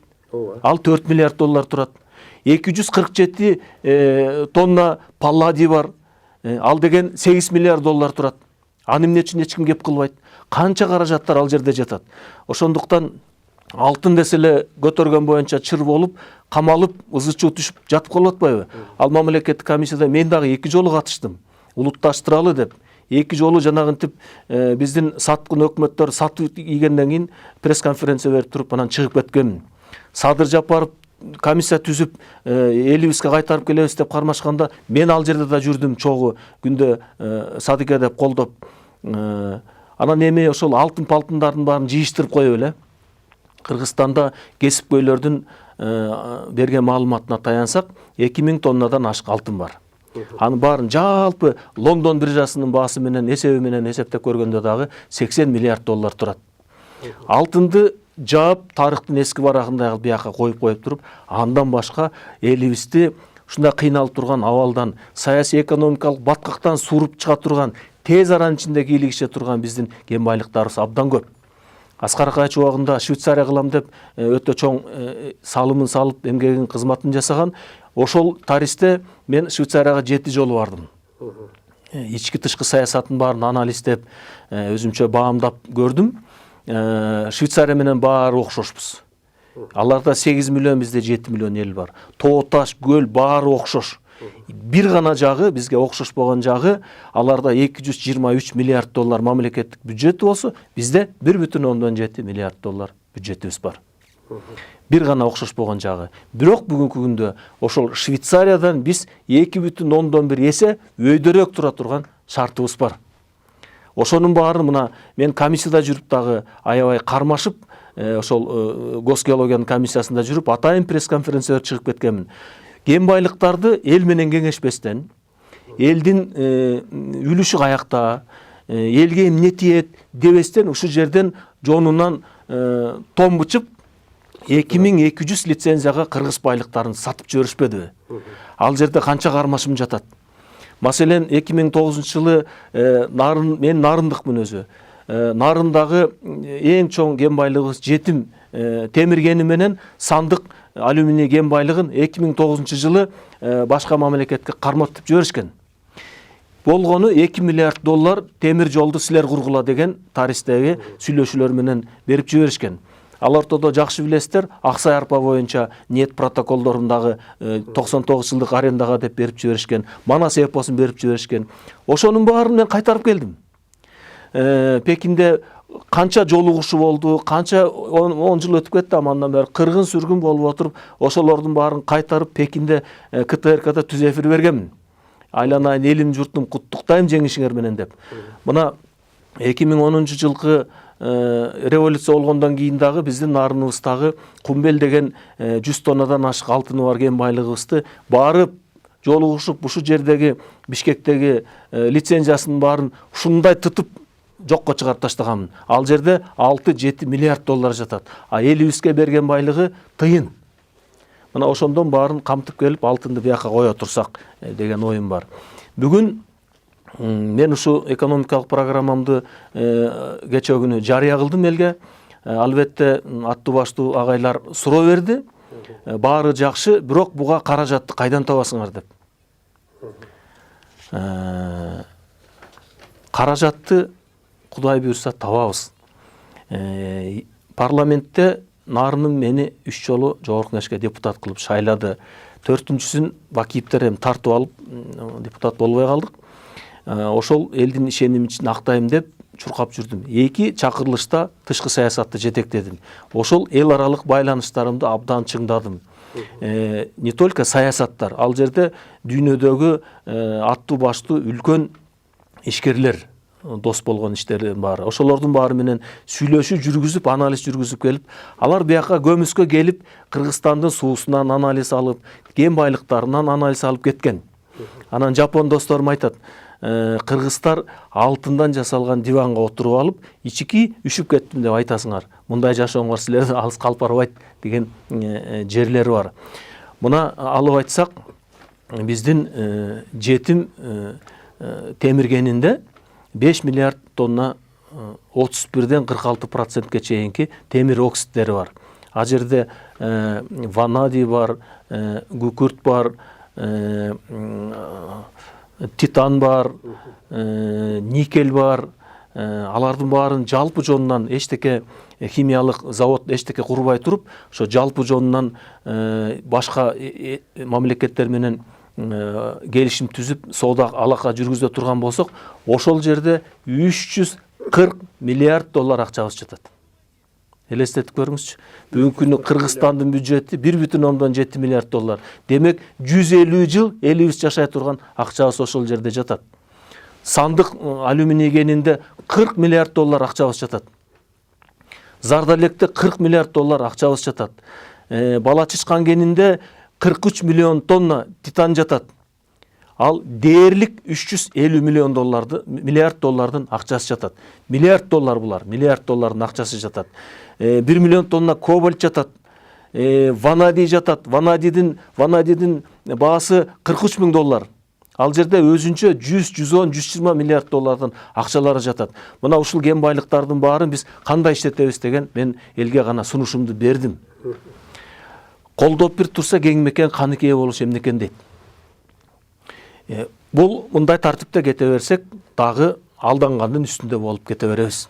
Speaker 3: Ал 4 миллиард доллар турат. 247 тонна палладий бар. Ал деген 8 миллиард доллар турат. Аны эмне үчүн эч ким кеп кылбайт? Канча каражаттар ал жерде жатат. Ошондуктан алтын десе эле көтөргөн боюнча чыр болуп, камалып, ызы чуу түшүп жатып калып атпайбы? Ал мамлекеттик комиссияда мен дагы 2 жолу катыштым. Улутташтыралы деп. 2 жолу жанагынтип биздин саткын өкмөттөр сатып ийгенден кийин пресс-конференция берип туруп анан чыгып кеткенмин. Садыр Жапаров комиссия түзүп элибизге кайтарып келебиз деп кармашканда мен ал жерде да жүрдүм чогуу күндө Садыке деп колдоп. Анан эми ошол алтын-палтындардын баарын жыйыштырып коюп эле Кыргызстанда кесипкөйлөрдүн берген маалыматына таянсак 2000 тоннадан ашык алтын бар. Анын баарын жалпы Лондон биржасынын баасы менен эсеби менен эсептеп көргөндө дагы 80 миллиард доллар турат. Алтынды жаап тарыхтын эски барагындай кылып бияка коюп туруп, андан башка элибизди ушундай кыйналып турган абалдан, саясий экономикалык баткактан суруп чыга турган, тез аранын ичинде кийлигише турган биздин кен байлыктарыбыз абдан көп. Аскар Акаевич убагында Швейцария кылам деп өтө чоң салымын салып, эмгегин, кызматын жасаган. Ошол тарихте мен Швейцарияга 7 жолу бардым. Ички тышкы саясатын баарын анализдеп, өзүмчө баамдап көрдүм. Швейцария менен баары окшошпуз. Аларда 8 миллион, бизде 7 миллион эл бар. Тоо таш, көл баары окшош. Бир гана жагы, бизге окшош болгон жагы, аларда 223 миллиард доллар мамлекеттик бюджети болсо, бизде 1,7 миллиард доллар бюджетибиз бар. Бир гана окшош болгон жагы. Бирок бүгүнкү күндө ошол Швейцариядан биз 2,1 эсе өйдөрөөк тура турган шартыбыз бар. Ошонун баарын мына мен комиссияда жүрүп дагы аябай кармашып, ошол Госгеологиянын комиссиясында жүрүп, атайын пресс-конференцияга чыгып кеткенмин. Кен байлыктарды эл менен кеңешпестен, элдин үлүшү каякта, элге эмне тиет дебестен ушул жерден жонунан том бычып 2200 лицензияга кыргыз байлыктарын сатып жиберишпедиби? Ал жерде канча кармашым жатат? Маселен 2009-жылы мен нарындыкмын өзү. Нарындагы эң чоң кен байлыгыбыз жетим темир кени менен сандык алюминий кен байлыгын 2009-жылы башка мамлекетке карматып жиберишкен. Болгону 2 миллиард доллар темир жолду силер кургула деген тарихтеги сүйлөшүүлөр менен берип жиберишкен. Ал ортодо жакшы билесиздер, Аксай арпа боюнча ниет протоколдорундагы 99 жылдык арендага деп берип жиберишкен, Манас эпосун берип жиберишкен. Ошонун баарын мен кайтарып келдим. Пекинде канча жолугушу болду, канча 10 жыл өтүп кетти, андан бери кыргын сүргүн болуп отуруп, ошолордун баарын кайтарып Пекинде КТРКда түз эфир бергенмин. Айланайын элим журтум, куттуктайм жеңишиңер менен деп. Мына 2010-жылкы революция болгондон кийин дагы биздин нарыныбыздагы Кумбел деген 100 тоннадан ашык алтыны бар кен байлыгыбызды барып жолугушуп, ушул жердеги Бишкектеги лицензиясынын баарын ушундай тытып жокко чыгарып таштаганмын. Ал жерде 6-7 миллиард доллар жатат. А элибизге берген байлыгы тыйын. Мына ошондон баарын камтып келип, алтынды бияка кое турсак деген оюм бар. Бүгүн мен ушу экономикалык программамды кече күнү жарыя кылдым элге. Албетте аттуу баштуу агайлар суроо берди. Баары жакшы, бирок буга каражатты кайдан табасыңар деп. Каражатты Кудай буйрса табабыз. Парламентте нарыным мени 3 жолу жогорку кеңешке депутат кылып шайлады. 4-сүн Бакиевтер эми тартып алып депутат болбой калдык. Ошол элдин ишенимин актайм деп чуркап жүрдүм. 2 чакырылышта тышкы саясатты жетектедим. Ошол эл аралык байланыштарымды абдан чыңдадым. Не только саясаттар, ал жерде дүйнөдөгү аттуу баштуу үлкөн ишкерлер дос болгон иштердин баары. Ошолордун баары менен сүйлөшүү жүргүзүп, анализ жүргүзүп келип, алар бияка көмүскө келип, Кыргызстандын суусунан анализ алып, кен байлыктарынан анализ алып кеткен. Анан жапон досторум айтат, кыргыздар алтындан жасалган диванга отуруп алып, ичики үшүп кеттим деп айтасыңар. Мындай жашооңор силерди алыс калпарбайт деген жерлери бар. Мына алып айтсак, биздин жетим темир кенинде 5 миллиард тонна 31-ден 46%ке чейинки темир оксидтери бар. А жерде ванадий бар, күкүрт бар, титан бар, никель бар, алардын баарын жалпы жонунан эчтеке химиялык завод эчтеке курбай туруп, ошо жалпы жонунан башка мамлекеттер менен келишим түзүп соода алака жүргүзө турган болсок, ошол жерде 340 миллиард доллар акчабыз жатат. Элестетип көрүңүзчү. Бүгүнкү күнү Кыргызстандын бюджети 1,7 миллиард доллар. Демек 150 жыл элибиз жашай турган акчабыз ошол жерде жатат. Сандык алюминий кенинде 40 миллиард доллар акчабыз жатат. Зардалекте 40 миллиард доллар акчабыз жатат. Бала чычкан кенинде 43 миллион тонна титан жатат. Ал дээрлик 350 миллиард доллардын акчасы жатат. Миллиард доллар булар, миллиард доллардын акчасы жатат. 1 миллион тонна кобальт жатат. Ванадий жатат. Ванадийдин баасы 43 миң доллар. Ал жерде өзүнчө 100-110-120 миллиард доллардын акчалары жатат. Мына ушул кен байлыктардын баарын биз кандай иштетебиз деген мен элге гана сунушумду бердим. Колдоп бир турса кеңмекен каныкей болуш эмнекен дейт. Бул мындай тартипте кете берсек, дагы алдангандын үстүндө болуп кете беребиз.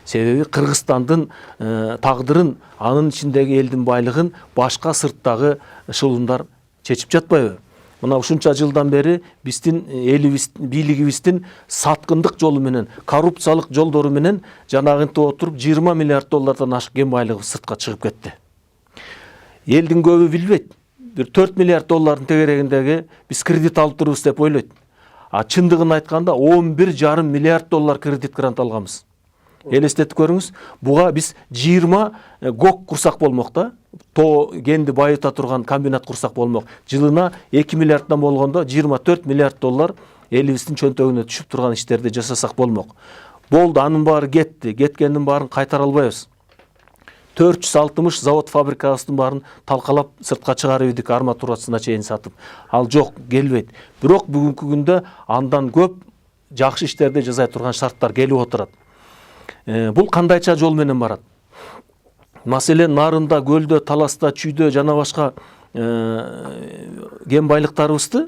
Speaker 3: Себеби Кыргызстандын тагдырын, анын ичиндеги элдин байлыгын башка сырттагы эшелондар чечип жатпайбы? Мына ушунча жылдан бери биздин элибиздин, бийлигибиздин саткындык жолу менен, коррупциялык жолдору менен жанагынтип отуруп 20 миллиард доллардан ашык кен байлыгы сыртка чыгып кетти. Элдин көбү билбейт. Bir 4 миллиард доллардын тегерегиндеги биз кредит алып турубуз деп ойлойт. А чындыгын айтканда 11,5 миллиард доллар кредит грант алганбыз. Элестетип көрүңүз, буга биз 20 ГОК курсак болмок да. То кенди байыта турган комбинат курсак болмок. Жылына 2 миллиарддан болгондо 24 миллиард доллар элибиздин чөнтөгүнө түшүп турган иштерди жасасак болмок. Болду, анын баары кетти. Кеткендин баарын кайтара албайбыз. 460 завод фабрикасынын баарын талкалап сыртка чыгарып идик, арматурасына чейин сатып. Ал жок, келбейт. Бирок бүгүнкү күндө андан көп жакшы иштерди жасай турган шарттар келип отурат. Бул кандайча жол менен барат? Маселен, Нарында, Көлдө, Таласта, Чүйдө жана башка кен байлыктарыбызды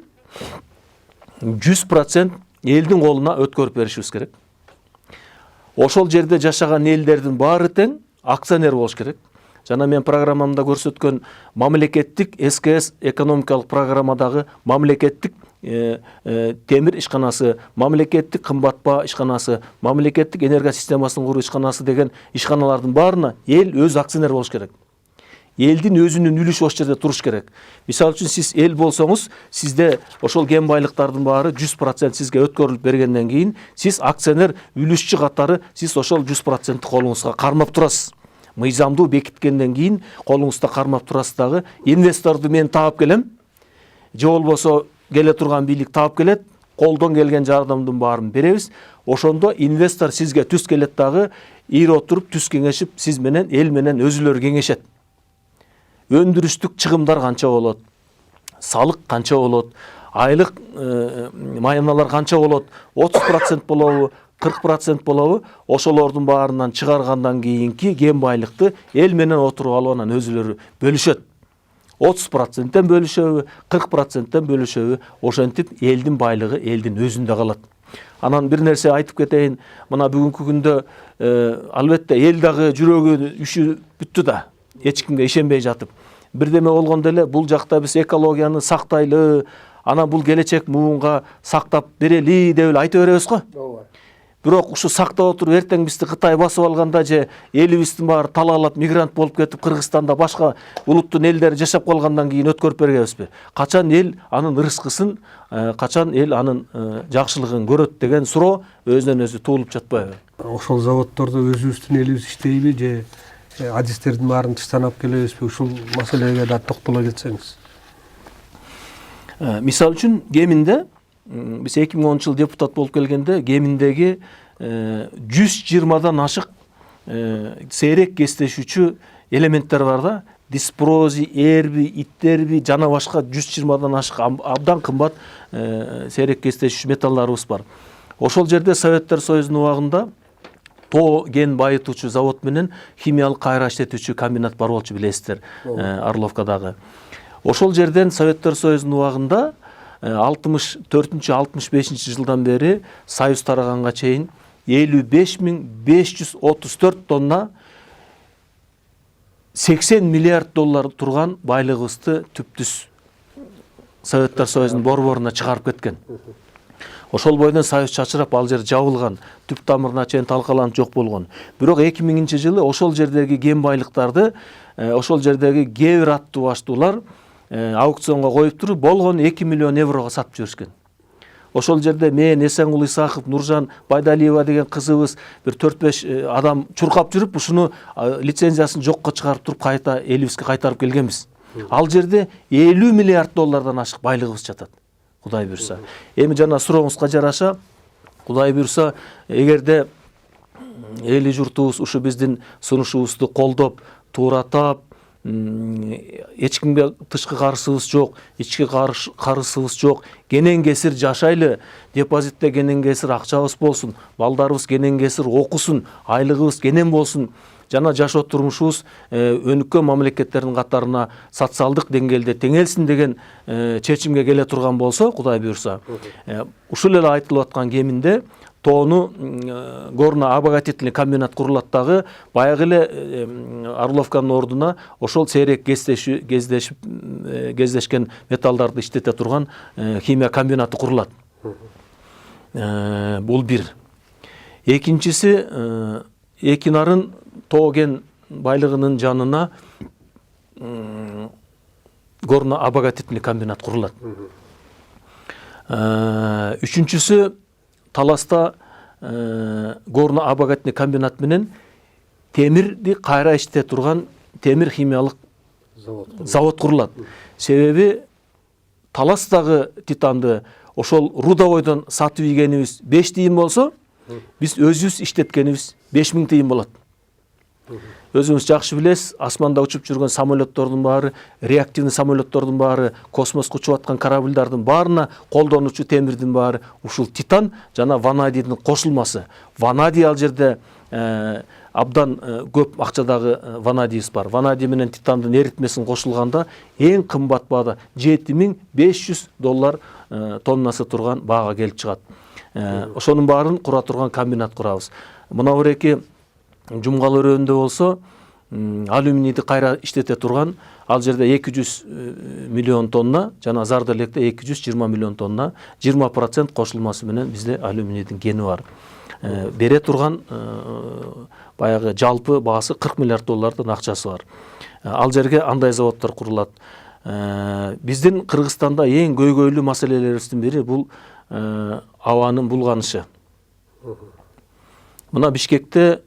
Speaker 3: 100% элдин колуна өткөрүп беришибиз керек. Ошол жерде жашаган элдердин баары тең акционер болуш керек. Жана мен программамда көрсөткөн мамлекеттик СКС экономикалык программадагы мамлекеттик темир ишканасы, мамлекеттик кымбатба ишканасы, мамлекеттик энергия системасын куруу ишканасы деген ишканалардын баарына эл өз акционер болуш керек. Элдин өзүнүн үлүшү ошол жерде туруш керек. Мисалы үчүн сиз эл болсоңуз, сизде ошол кен байлыктардын баары 100% сизге өткөрүлүп бергенден кийин, сиз акционер үлүшчү катары сиз ошол 100% колуңузга кармап турасыз. Мыйзамдуу бекиткенден кийин колуңузда кармап турасыз дагы, инвесторду мен таап келем, же болбосо келе турган бийлик таап келет, колдон келген жардамдын баарын беребиз. Ошондо инвестор сизге түз келет дагы, ири отуруп түз кеңешип, сиз менен эл менен өзүлөрү кеңешет. Өндүрүштүк чыгымдар канча болот? Салык канча болот? Айлык майыналар канча болот? 30% болобу? 40% болобу? Ошолордун баарынан чыгаргандан кийинки кен байлыкты эл менен отуруп алып анан өзүлөрү бөлүшөт. 30%-тен бөлүшөбү, 40%-тен бөлүшөбү, ошентип элдин байлыгы элдин өзүндө калат. Анан бир нерсе айтып кетейин, мына бүгүнкү күндө албетте эл дагы жүрөгү үшү бүттү да, эч кимге ишенбей жатып. Бирдеме болгондо эле бул жакта биз экологияны сактайлы, анан бул келечек муунга сактап берели деп эле айта беребиз го. Бирок ушу сактап отуруп эртең бизди Кытай басып алганда же элибиздин баары талаалап мигрант болуп кетип Кыргызстанда башка улуттун элдери жашап калгандан кийин өткөрүп бергенбизби? Качан эл анын ырыскысын, качан эл анын жакшылыгын көрөт деген суроо өзүнөн өзү туулуп жатпайбы?
Speaker 2: Ошол заводдордо өзүбүздүн элибиз иштейби же адистердин баарын тыштан алып келебизби? Ушул маселеге да токтоло кетсеңиз.
Speaker 3: Мисалы үчүн Кеминде биз 2010 жыл депутат болуп келгенде Кеминдеги 120дан ашык сейрек кестешүүчү элементтер бар да. Диспрози, эрби, иттерби жана башка 120дан ашык абдан кымбат сейрек кестешүүчү металларыбыз бар. Ошол жерде Советтер Союзунун убагында тоо кен байытуучу завод менен химиялык кайра иштетүүчү комбинат бар болчу, билесиздер, Орловкадагы. Ошол жерден Советтер Союзунун убагында 64-65 жылдан бери Союз тараганга чейин 55.534 тонна 80 миллиард доллар турган байлыгыбызды түптүз Советтер Союзунун борборуна чыгарып кеткен. Ошол бойдон союз чачырап, ал жер жабылган, түп тамырына чейин талкаланып жок болгон. Бирок 2000-жылы ошол жердеги кен байлыктарды, ошол жердеги Гевер аттуу баштуулар аукционго коюп туруп, болгон 2 миллион еврого сатып жиберишкен. Ошол жерде мен, Эсенгул Исахов, Нуржан Байдалиева деген кызыбыз бир 4-5 адам чуркап жүрүп, ушуну лицензиясын жокко чыгарып туруп, кайта элибизге кайтарып келгенбиз. Ал жерде 50 миллиард доллардан ашык байлыгыбыз жатат. Кудай буйрса. Эми жана сурооңузга жараша, Кудай буйрса, эгерде эли журтубуз ушу биздин сунушубузду колдоп, тууратап, эч кимге тышкы карысыбыз жок, ички карысыбыз жок, кенен кесир жашайлы, депозитте кенен кесир акчабыз болсун, балдарыбыз кенен кесир окусун, айлыгыбыз кенен болсун, жана жашоо турмушубуз өнүккөн мамлекеттердин катарына социалдык деңгээлде теңелсин деген чечимге келе турган болсо, Кудай буйрса, ушул эле айтылып аткан кеминде тоону горно-обогатительный комбинат курулат дагы, баягы эле Орловканын ордуна ошол сейрек кездешкен металлдарды иштете турган химия комбинаты курулат. Бул бир. Экинчиси, эки нарын тоо кен байлыгынын жанына горно-обогатительный комбинат курулат. Үчүнчүсү, Таласта горно-обогатительный комбинат менен темирди кайра иштете турган темир химиялык завод курулат. Себеби Таластагы титанды ошол рудовойдон сатып ийгенибиз 5 тыйын болсо, биз өзүбүз иштеткенибиз 5000 тыйын болот. Өзүңүз жакшы билесиз, асманда учуп жүргөн самолеттордун баары, реактивный самолеттордун баары, космоско учуп аткан корабльдардын баарына колдонуучу темирдин баары ушул титан жана ванадийдин кошулмасы. Ванадий ал жерде абдан көп акчадагы ванадийибиз бар. Ванадий менен титандын эритмесин кошулганда эң кымбат баада $7500 тоннасы турган баага келип чыгат. Ошонун баарын кура турган комбинат курабыз. Мына эки Жумгал өрөөнүндө болсо, алюминийди кайра иштете турган, ал жерде 200 миллион тонна, жана Зардалекте 220 миллион тонна, 20% кошулмасы менен бизде алюминийдин кени бар. Бере турган баягы жалпы баасы $40 миллиард акчасы бар. Ал жерге андай заводдор курулат. Биздин Кыргызстанда эң көйгөйлүү маселелерибиздин бири бул абанын булганышы. Мына Бишкекте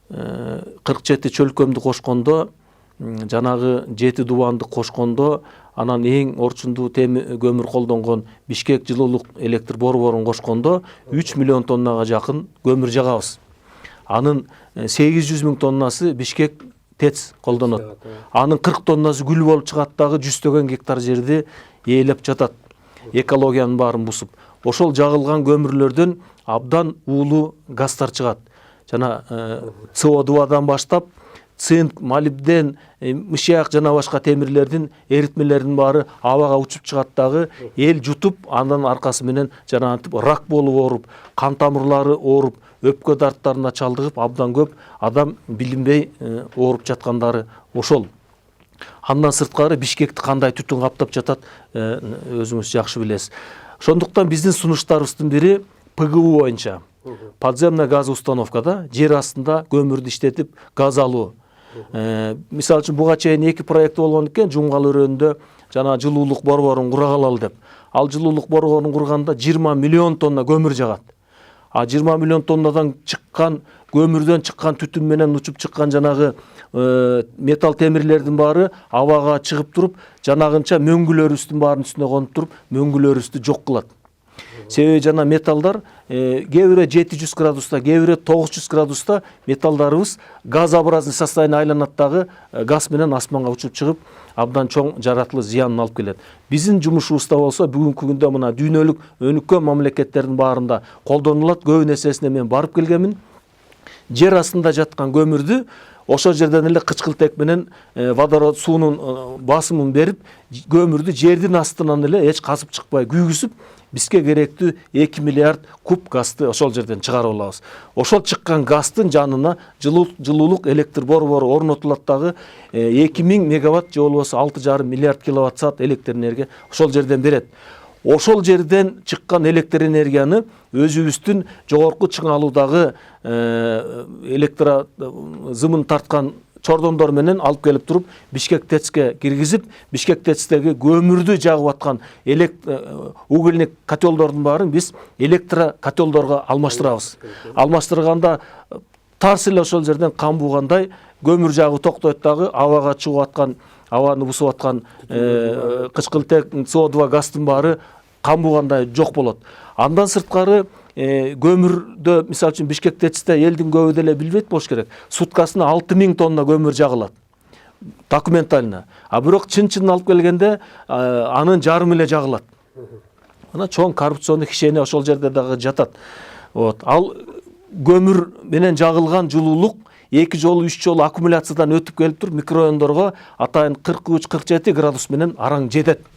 Speaker 3: 47 чөлкөмдү кошкондо, жанагы 7 дубанды кошкондо, анан эң орчундуу көмүр колдонгон Бишкек жылуулук электр борборун кошкондо 3 миллион тоннага жакын көмүр жагабыз. Анын 800 000 тоннасы Бишкек ТЭЦ колдонот. Анын 40 тоннасы күл болуп чыгат дагы 100 гектар жерди ээлеп жатат. Экологиянын баарын бусуп. Ошол жагылган көмүрлөрдөн абдан уулуу газдар чыгат. Жана CO2-дан баштап цинк, молибден, мышьяк жана башка темирлердин эритмелеринин баары абага учуп чыгат дагы, эл жутуп, андан аркасы менен жанагынтип рак болуп ооруп, кан тамырлары ооруп, өпкө дарттарына чалдыгып, абдан көп адам билинбей ооруп жаткандары ошол. Андан сырткары Бишкекти кандай түтүн каптап жатат, өзүңүз жакшы билесиз. Ошондуктан биздин сунуштарыбыздын бири ПГУ боюнча подземная газоустановкада жер астында көмүрдү иштетип газ алуу. Мисалы үчүн буга чейин 2 проект болгон экен, Жумгал өрөөнүндө жана жылуулук борборун кургалалы деп. Ал жылуулук борборун курганда 20 миллион тонна көмүр жагат. 20 миллион тоннадан чыккан көмүрдөн чыккан түтүн менен учуп чыккан жанагы металл темирлердин баары абага чыгып туруп, жанагынча мөңгүлөрүбүздүн баарын үстүнө конуп туруп, мөңгүлөрүбүздү жок кылат. Себеби жана металлдар кээ бири 700 градуста, кээ бири 900 градуста металлдарыбыз газообразный состояние айланат дагы, газ менен асманга учуп чыгып, абдан чоң жаратылуу зыянын алып келет. Биздин жумушубузда болсо бүгүнкү күндө мына дүйнөлүк өнүккөн мамлекеттердин баарында колдонулат, көбүн эсесине мен барып келгенмин. жер астында жаткан көмүрдү ошол жерден эле кычкылтек менен водород суунун басымын берип көмүрдү жердин астынан эле эч казып чыкпай күйгүзүп бизге керектүү 2 миллиард куб газды ошол жерден чыгарып алабыз. Ошол чыккан газдын жанына жылуулук электр борбору орнотулат дагы 2000 мегаватт же болбосо 6,5 миллиард киловатт саат электр энергия ошол жерден берет. Ошол жерден чыккан электр энергияны өзүбүздүн жогорку чыңалуудагы электр зымын тарткан чордондор менен алып келип туруп Бишкек ТЭЦке киргизип, Бишкек ТЭЦтеги көмүрдү жагып аткан угольник котелдордун баарын биз электро котелдорго алмаштырабыз. Алмаштырганда тарс эле ошол жерден кан буугандай көмүр жагуу токтойт дагы абага чыгып аткан, абаны бусуп аткан кычкылтек СО2 газдын баары кан буугандай жок болот. Андан сырткары көмүрдө мисалы үчүн Бишкек ТЭЦте элдин көбү деле билбейт болуш керек. Суткасына 6000 тонна көмүр жагылат. Документально. А бирок чын алып келгенде анын жарым эле жагылат. Мына чоң коррупционный хищение ошол жерде дагы жатат. Вот. Ал көмүр менен жагылган жылуулук 2 жолу 3 жолу аккумуляциядан өтүп келип туруп микрорайондорго атайын 43-47 градус менен араң жетет.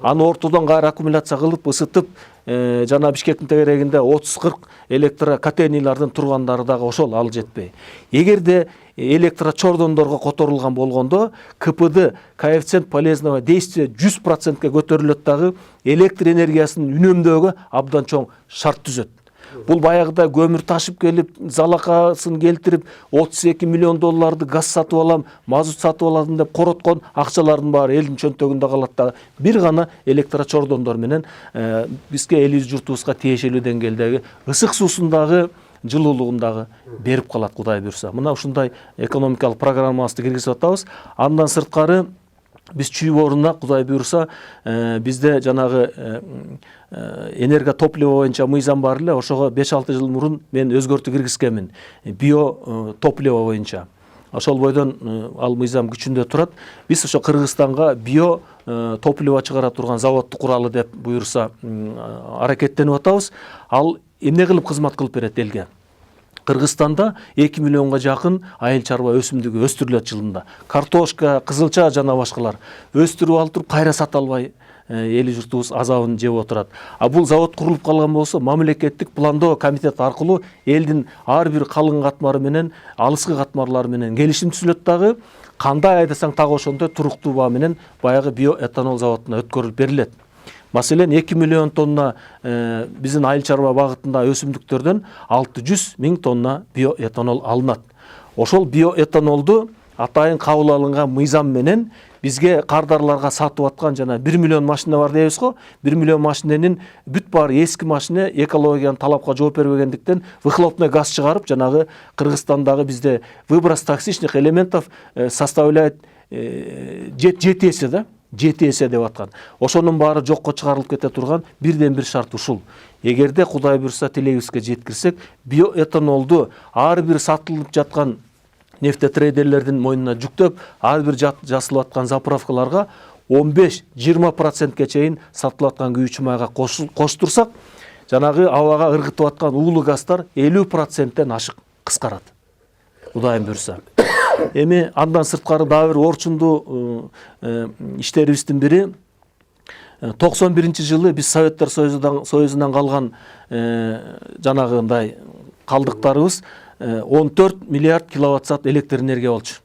Speaker 3: Аны ортодон кайра аккумуляция кылып, ысытып, жана Бишкектин тегерегинде 30-40 электрокотельнийлардын тургандары дагы ошол ал жетпей. Эгерде электрочордондорго которулган болгондо КПД коэффициент полезного действия 100%ке көтөрүлөт дагы электр энергиясын үнөмдөөгө абдан чоң шарт түзөт. Бул баягыда көмүр ташып келип, залакасын келтирип, 32 миллион долларды газ сатып алам, мазут сатып аладым деп короткон акчалардын баары элдин чөнтөгүндө калат дагы. Бир гана электрочордондор менен бизге элибиз журтубузга тиешелүү деңгээлдеги ысык суусундагы жылуулугундагы берип калат Кудай буйрса. Мына ушундай экономикалык программабызды киргизип атабыз. Андан сырткары биз чүй орунна Кудай буйрса бизде жанагы энерготопливо боюнча мыйзам бар эле, ошого 5-6 жыл мурун мен өзгөртүү киргизгенмин. Био топливо боюнча. Ошол бойдон ал мыйзам күчүндө турат. Биз ошо Кыргызстанга био топливо чыгара турган заводду куралы деп буйрса аракеттенип атабыз. Ал эмне кылып кызмат кылып берет элге? Кыргызстанда 2 миллионга жакын айыл чарба өсүмдүгү өстүрүлөт жылында. Картошка, кызылча жана башкалар өстүрүп алып туруп кайра сата албай эли журтубуз азабын жеп отурат. А бул завод курулуп калган болсо, мамлекеттик пландоо комитети аркылуу элдин ар бир калың катмары менен, алыскы катмарлары менен келишим түзүлөт дагы, кандай айдасаң так ошондой туруктуу баа менен баягы биоэтанол заводуна өткөрүлүп берилет. Маселен 2 миллион тонна биздин айыл чарба багытында өсүмдүктөрдөн 600 000 тонна биоэтанол алынат. Ошол биоэтанолду атайын кабыл алынган мыйзам менен бизге кардарларга сатып аткан жана 1 миллион машина бар дейбиз го. 1 миллион машиненин бүт баары эски машина, экологиянын талапка жооп бербегендиктен выхлопной газ чыгарып, жанагы Кыргызстандагы бизде выброс токсичных элементов составляет 7 эсе да. 7 эсе деп аткан. Ошонун баары жокко чыгарылып кете турган бирден бир шарт ушул. Эгерде Кудай буйрса тилегибизге жеткирсек, биоэтанолду ар бир сатылып жаткан нефтетрейдерлердин мойнуна жүктөп, ар бир жасылып аткан заправкаларга 15-20%ке чейин сатылып аткан күйүүчү майга коштурсак, жанагы абага ыргытып аткан уулуу газдар 50%тен ашык кыскарат. Кудайым буйрса. Эми андан сырткары дагы бир орчундуу иштерибиздин бири 91-жылы биз Советтер Союзунан калган жанагындай калдыктарыбыз 14 миллиард киловатт саат электр энергия болчу.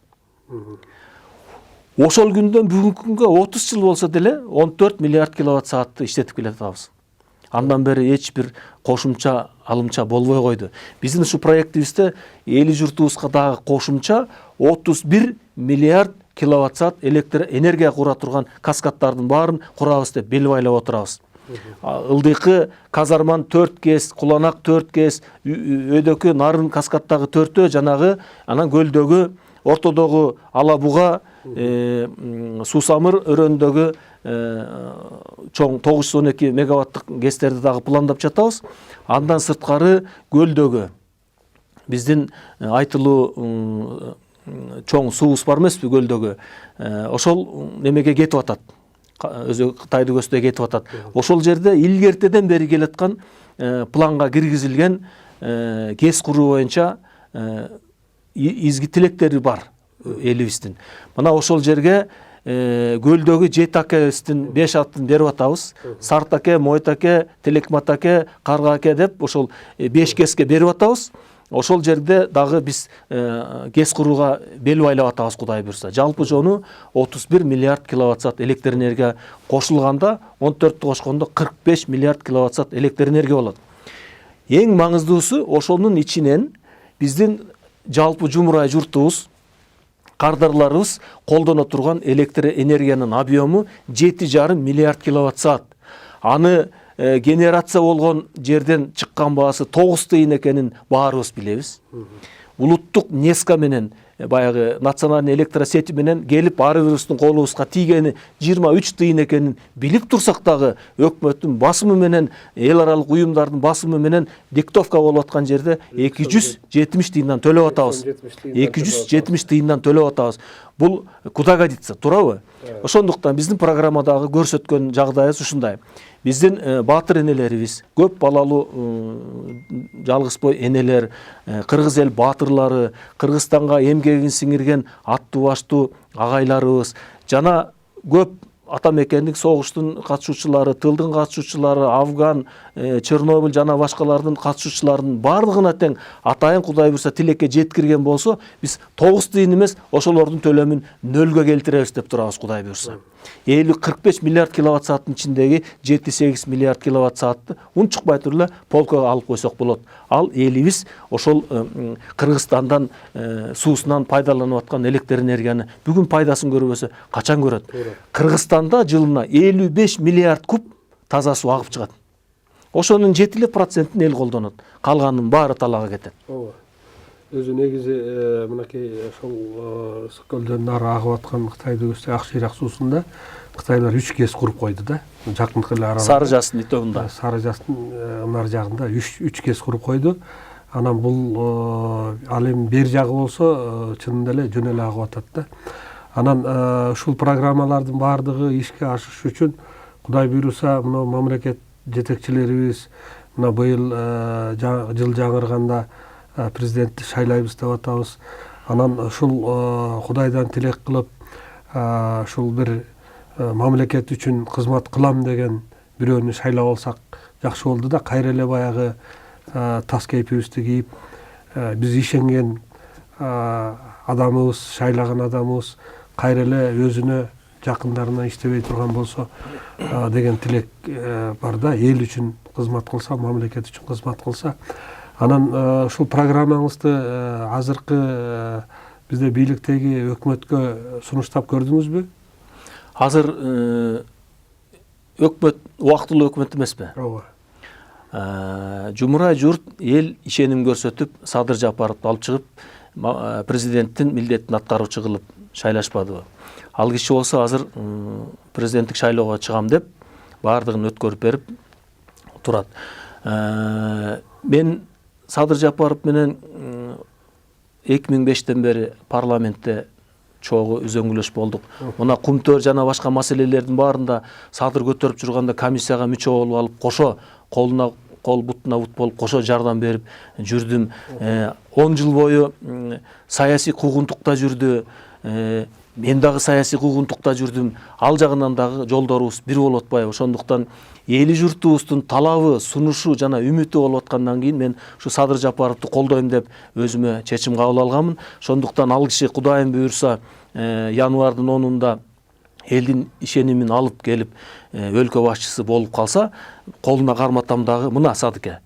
Speaker 3: Ошол күндөн бүгүнкү күнгө 30 жыл болсо деле 14 миллиард киловатт саатты иштетип келатабыз. Андан бери эч бир кошумча алымча болбой койду. Биздин ушу проектибизде эли журтубузга дагы кошумча 31 миллиард киловатт саат электр энергия кура турган каскаддардын баарын курабыз деп бел байлап отурабыз. Ылдыйкы Казарман 4 кес, Куланак 4 кес, Өйдөкү Нарын каскаддагы 4-төө жанагы, анан көлдөгү, ортодогу Ала буга, Суусамыр өрөөндөгү чоң 912 мегаваттык кестерди дагы пландап жатабыз. Андан сырткары көлдөгү биздин айтылуу чоң суубуз бар эмеспи көлдөгү. Ошол немеге кетип атат. Өзү Кытайды көздөй кетип атат. Ошол жерде илгертеден бери келаткан планга киргизилген кес куруу боюнча изги тилектери бар элибиздин. Мына ошол жерге көлдөгү Жетакебиздин 5 атын берип атабыз. Сартаке, Мойтаке, Телекматаке, Каргааке деп ошол 5 кеске берип атабыз. Ошол жерде дагы биз кес курууга бел байлап атабыз Кудай буйрса. Жалпы жону 31 миллиард киловатт саат электр энергия кошулганда 14-тү кошкондо 45 миллиард киловатт саат электр энергия болот. Эң маңыздуусу ошонун ичинен биздин жалпы жумурай журтубуз, кардарларыбыз колдоно турган электр энергиянын объему 7,5 миллиард киловатт саат. Аны генерация болгон жерден чыккан баасы 9 тыйын экенин баарыбыз билебиз. Улуттук НЕСКА менен баягы национальный электросети менен келип ар бирибиздин колубузга тийгени 23 тыйын экенин билип турсак дагы өкмөттүн басымы менен эл аралык уюмдардын басымы менен диктовка болуп аткан жерде 270 тыйындан төлөп атабыз. 270 тыйындан төлөп атабыз. Бул куда годится, туурабы? Ошондуктан биздин программадагы көрсөткөн жагдайыбыз ушундай. Биздин баатыр энелерибиз, көп балалуу жалгызбой энелер, кыргыз эл баатырлары, Кыргызстанга эмгегин сиңирген аттуу баштуу агайларыбыз жана көп ата мекендик согуштун катышуучулары, тылдын катышуучулары, Афган, Чернобыль жана башкалардын катышуучуларынын баардыгына тең атайын Кудай буйрса тилекке жеткирген болсо, биз 9 тыйын эмес, ошолордун төлөмүн нөлгө келтиребиз деп турабыз Кудай буйрса. 45 миллиард киловатт сааттын ичиндеги 7-8 миллиард киловатт саатты унчукпай туруп полкага алып койсок болот. Ал элибиз ошол Кыргызстандан суусунан пайдаланып аткан электр энергияны бүгүн пайдасын көрбөсө качан көрөт? Кыргызстанда жылына 55 миллиард куб таза суу агып чыгат. Ошонун 7% эл колдонот. Калганынын баары талаага кетет.
Speaker 2: Өзү негизи мынакей ошол Ысык көлдөн нары агып аткан Кытайды көзсө Ак Шыйрак суусунда Кытайлар 3 кес куруп койду да. Жакынкы эле аралыкта. Сары Жаздын итөгүндө. Сары Жаздын нар жагында 3 кес куруп койду. Анан бул ал эми бер жагы болсо чынында эле жөн эле агып атат да. Анан ушул программалардын баардыгы ишке ашыш үчүн Кудай буйруса мына мамлекет жетекчилерибиз мына быйыл жыл жаңырганда президентти шайлайбыз деп атабыз. Анан ушул Кудайдан тилек кылып, ушул бир мамлекет үчүн кызмат кылам деген бирөөнү шайлап алсак жакшы болду да. Кайра эле баягы тас кейпибизди кийип, биз ишенген адамыбыз, шайлаган адамыбыз кайра эле өзүнө жакындарына иштебей турган болсо деген тилек бар да. Эл үчүн кызмат кылса, мамлекет үчүн кызмат кылса. Анан ушул программаңызды азыркы бизде бийликтеги өкмөткө сунуштап көрдүңүзбү?
Speaker 3: Азыр өкмөт убактылуу өкмөт эмеспи? Ооба. Жумурай журт эл ишеним көрсөтүп, Садыр Жапаровду алып чыгып, президенттин милдетин аткаруучу кылып шайлашпадыбы? Ал киши болсо азыр президенттик шайлоого чыгам деп баардыгын өткөрүп берип турат. Мен Садыр Жапаров менен 2005-тен бери парламентте чогуу үзөңгүлөш болдук. Мына кумтөр жана башка маселелердин баарында Садыр көтөрүп жүрганда комиссияга мүчө болуп алып, кошо колуна кол, бутуна бут болуп кошо жардам берип жүрдүм. 10 жыл бою саясий куугунтукта жүрдү. Мен дагы саясий куугунтукта жүрдүм. Ал жагынан дагы жолдорубуз бир болуп атпайбы? Ошондуктан эли журтубуздун талабы, сунушу жана үмүтү болуп аткандан кийин мен ушу Садыр Жапаровду колдойм деп өзүмө чечим кабыл алганмын. Ошондуктан ал киши Кудайым буйрса январдын 10-унда элдин ишенимин алып келип өлкө башчысы болуп калса, колуна карматам дагы мына Садыке.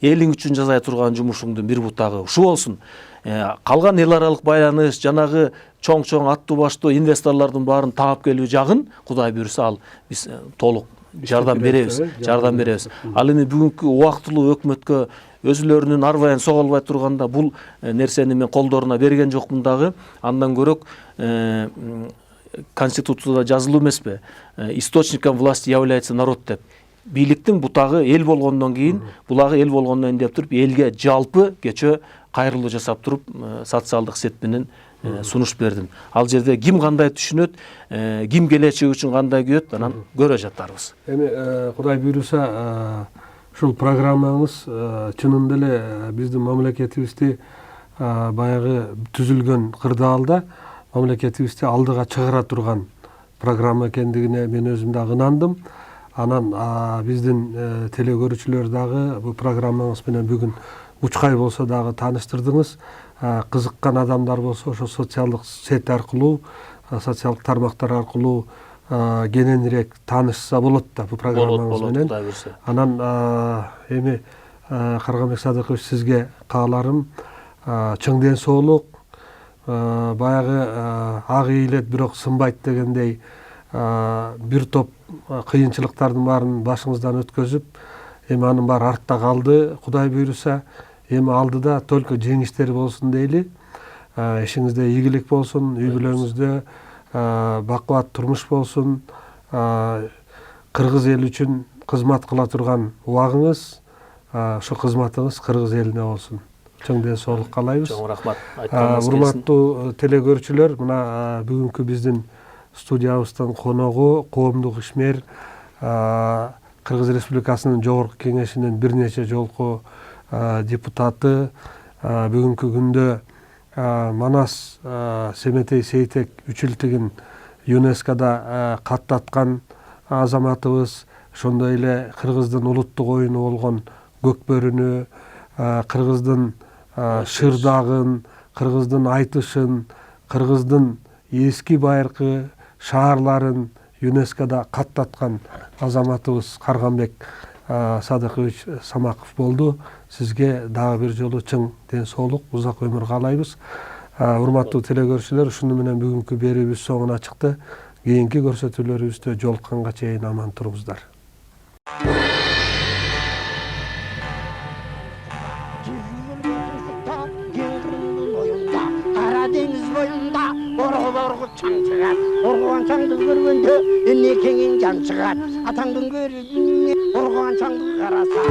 Speaker 3: Элиң үчүн жасай турган жумушуңдун бир бутагы ушу болсун. Калган эл аралык байланыш, жанагы чоң аттуу баштуу инвесторлордун баарын таап келүү жагын Кудай буйрса ал биз толук жардам беребиз. Ал эми бүгүнкү убактылуу өкмөткө өзүлөрүнүн арбайын соголбай турганда бул нерсени мен колдоруна берген жокмун дагы. Андан көрөк Конституцияда жазылуу эмеспи? Источником власти является народ деп. Бийликтин бутагы эл болгондон кийин, булагы эл болгондон кийин деп туруп, элге жалпы кечөө кайрылуу жасап туруп, социалдык сет менен сунуш бердим. Ал жерде ким кандай түшүнөт, ким келечеги үчүн кандай күйөт, анан көрө жатарбыз.
Speaker 2: Эми Кудай буйруса, ушул программаңыз чынында эле биздин мамлекетибизди баягы түзүлгөн кырдаалда мамлекетибизди алдыга чыгара турган программа экендигине мен өзүм дагы ынандым. Анан биздин теле көрүүчүлөр дагы бул программаңыз менен бүгүн учкай болсо дагы тааныштырдыңыз. Кызыккан адамдар болсо ошо социалдык сет аркылуу, социалдык тармактар аркылуу кененирээк таанышса болот да бул программаңыз менен. Анан эми Карганбек Садыкович, сизге кааларым чың ден соолук, баягы ак ийилет бирок сынбайт дегендей бир топ кыйынчылыктардын баарын башыңыздан өткөзүп, эми анын баары артта калды. Кудай буйруса, эми алдыда только жеңиштер болсун дейли. Ишиңизде ийгилик болсун, үй бүлөңүздө бакубат турмуш болсун. Кыргыз эли үчүн кызмат кыла турган убагыңыз, ошо кызматыңыз кыргыз элине болсун. Чың ден соолук каалайбыз.
Speaker 3: Чоң рахмат.
Speaker 2: Урматтуу теле көрүүчүлөр, мына бүгүнкү биздин студиябыздын коногу коомдук ишмер, Кыргыз Республикасынын Жогорку Кеңешинин бир нече жолку депутаты, бүгүнкү күндө Манас Семетей Сейтек үчүлтигин ЮНЕСКОда каттаткан азаматыбыз, ошондой эле кыргыздын улуттук оюну болгон көкбөрүнү, кыргыздын шырдагын, кыргыздын айтышын, кыргыздын эски байыркы шаарларын ЮНЕСКОда каттаткан азаматыбыз Карганбек Садыкович Самаков болду. Сизге дагы бир жолу чың ден соолук, узак өмүр каалайбыз. Урматтуу теле көрүүчүлөр, ушуну менен бүгүнкү берүүбүз соңуна чыкты. Кийинки көрсөтүүлөрүбүздө жолукканга чейин аман туруңуздар.
Speaker 1: Organ çangdı görgende enne kengin can çıgar. Atandın görüp organ çangdı karasa.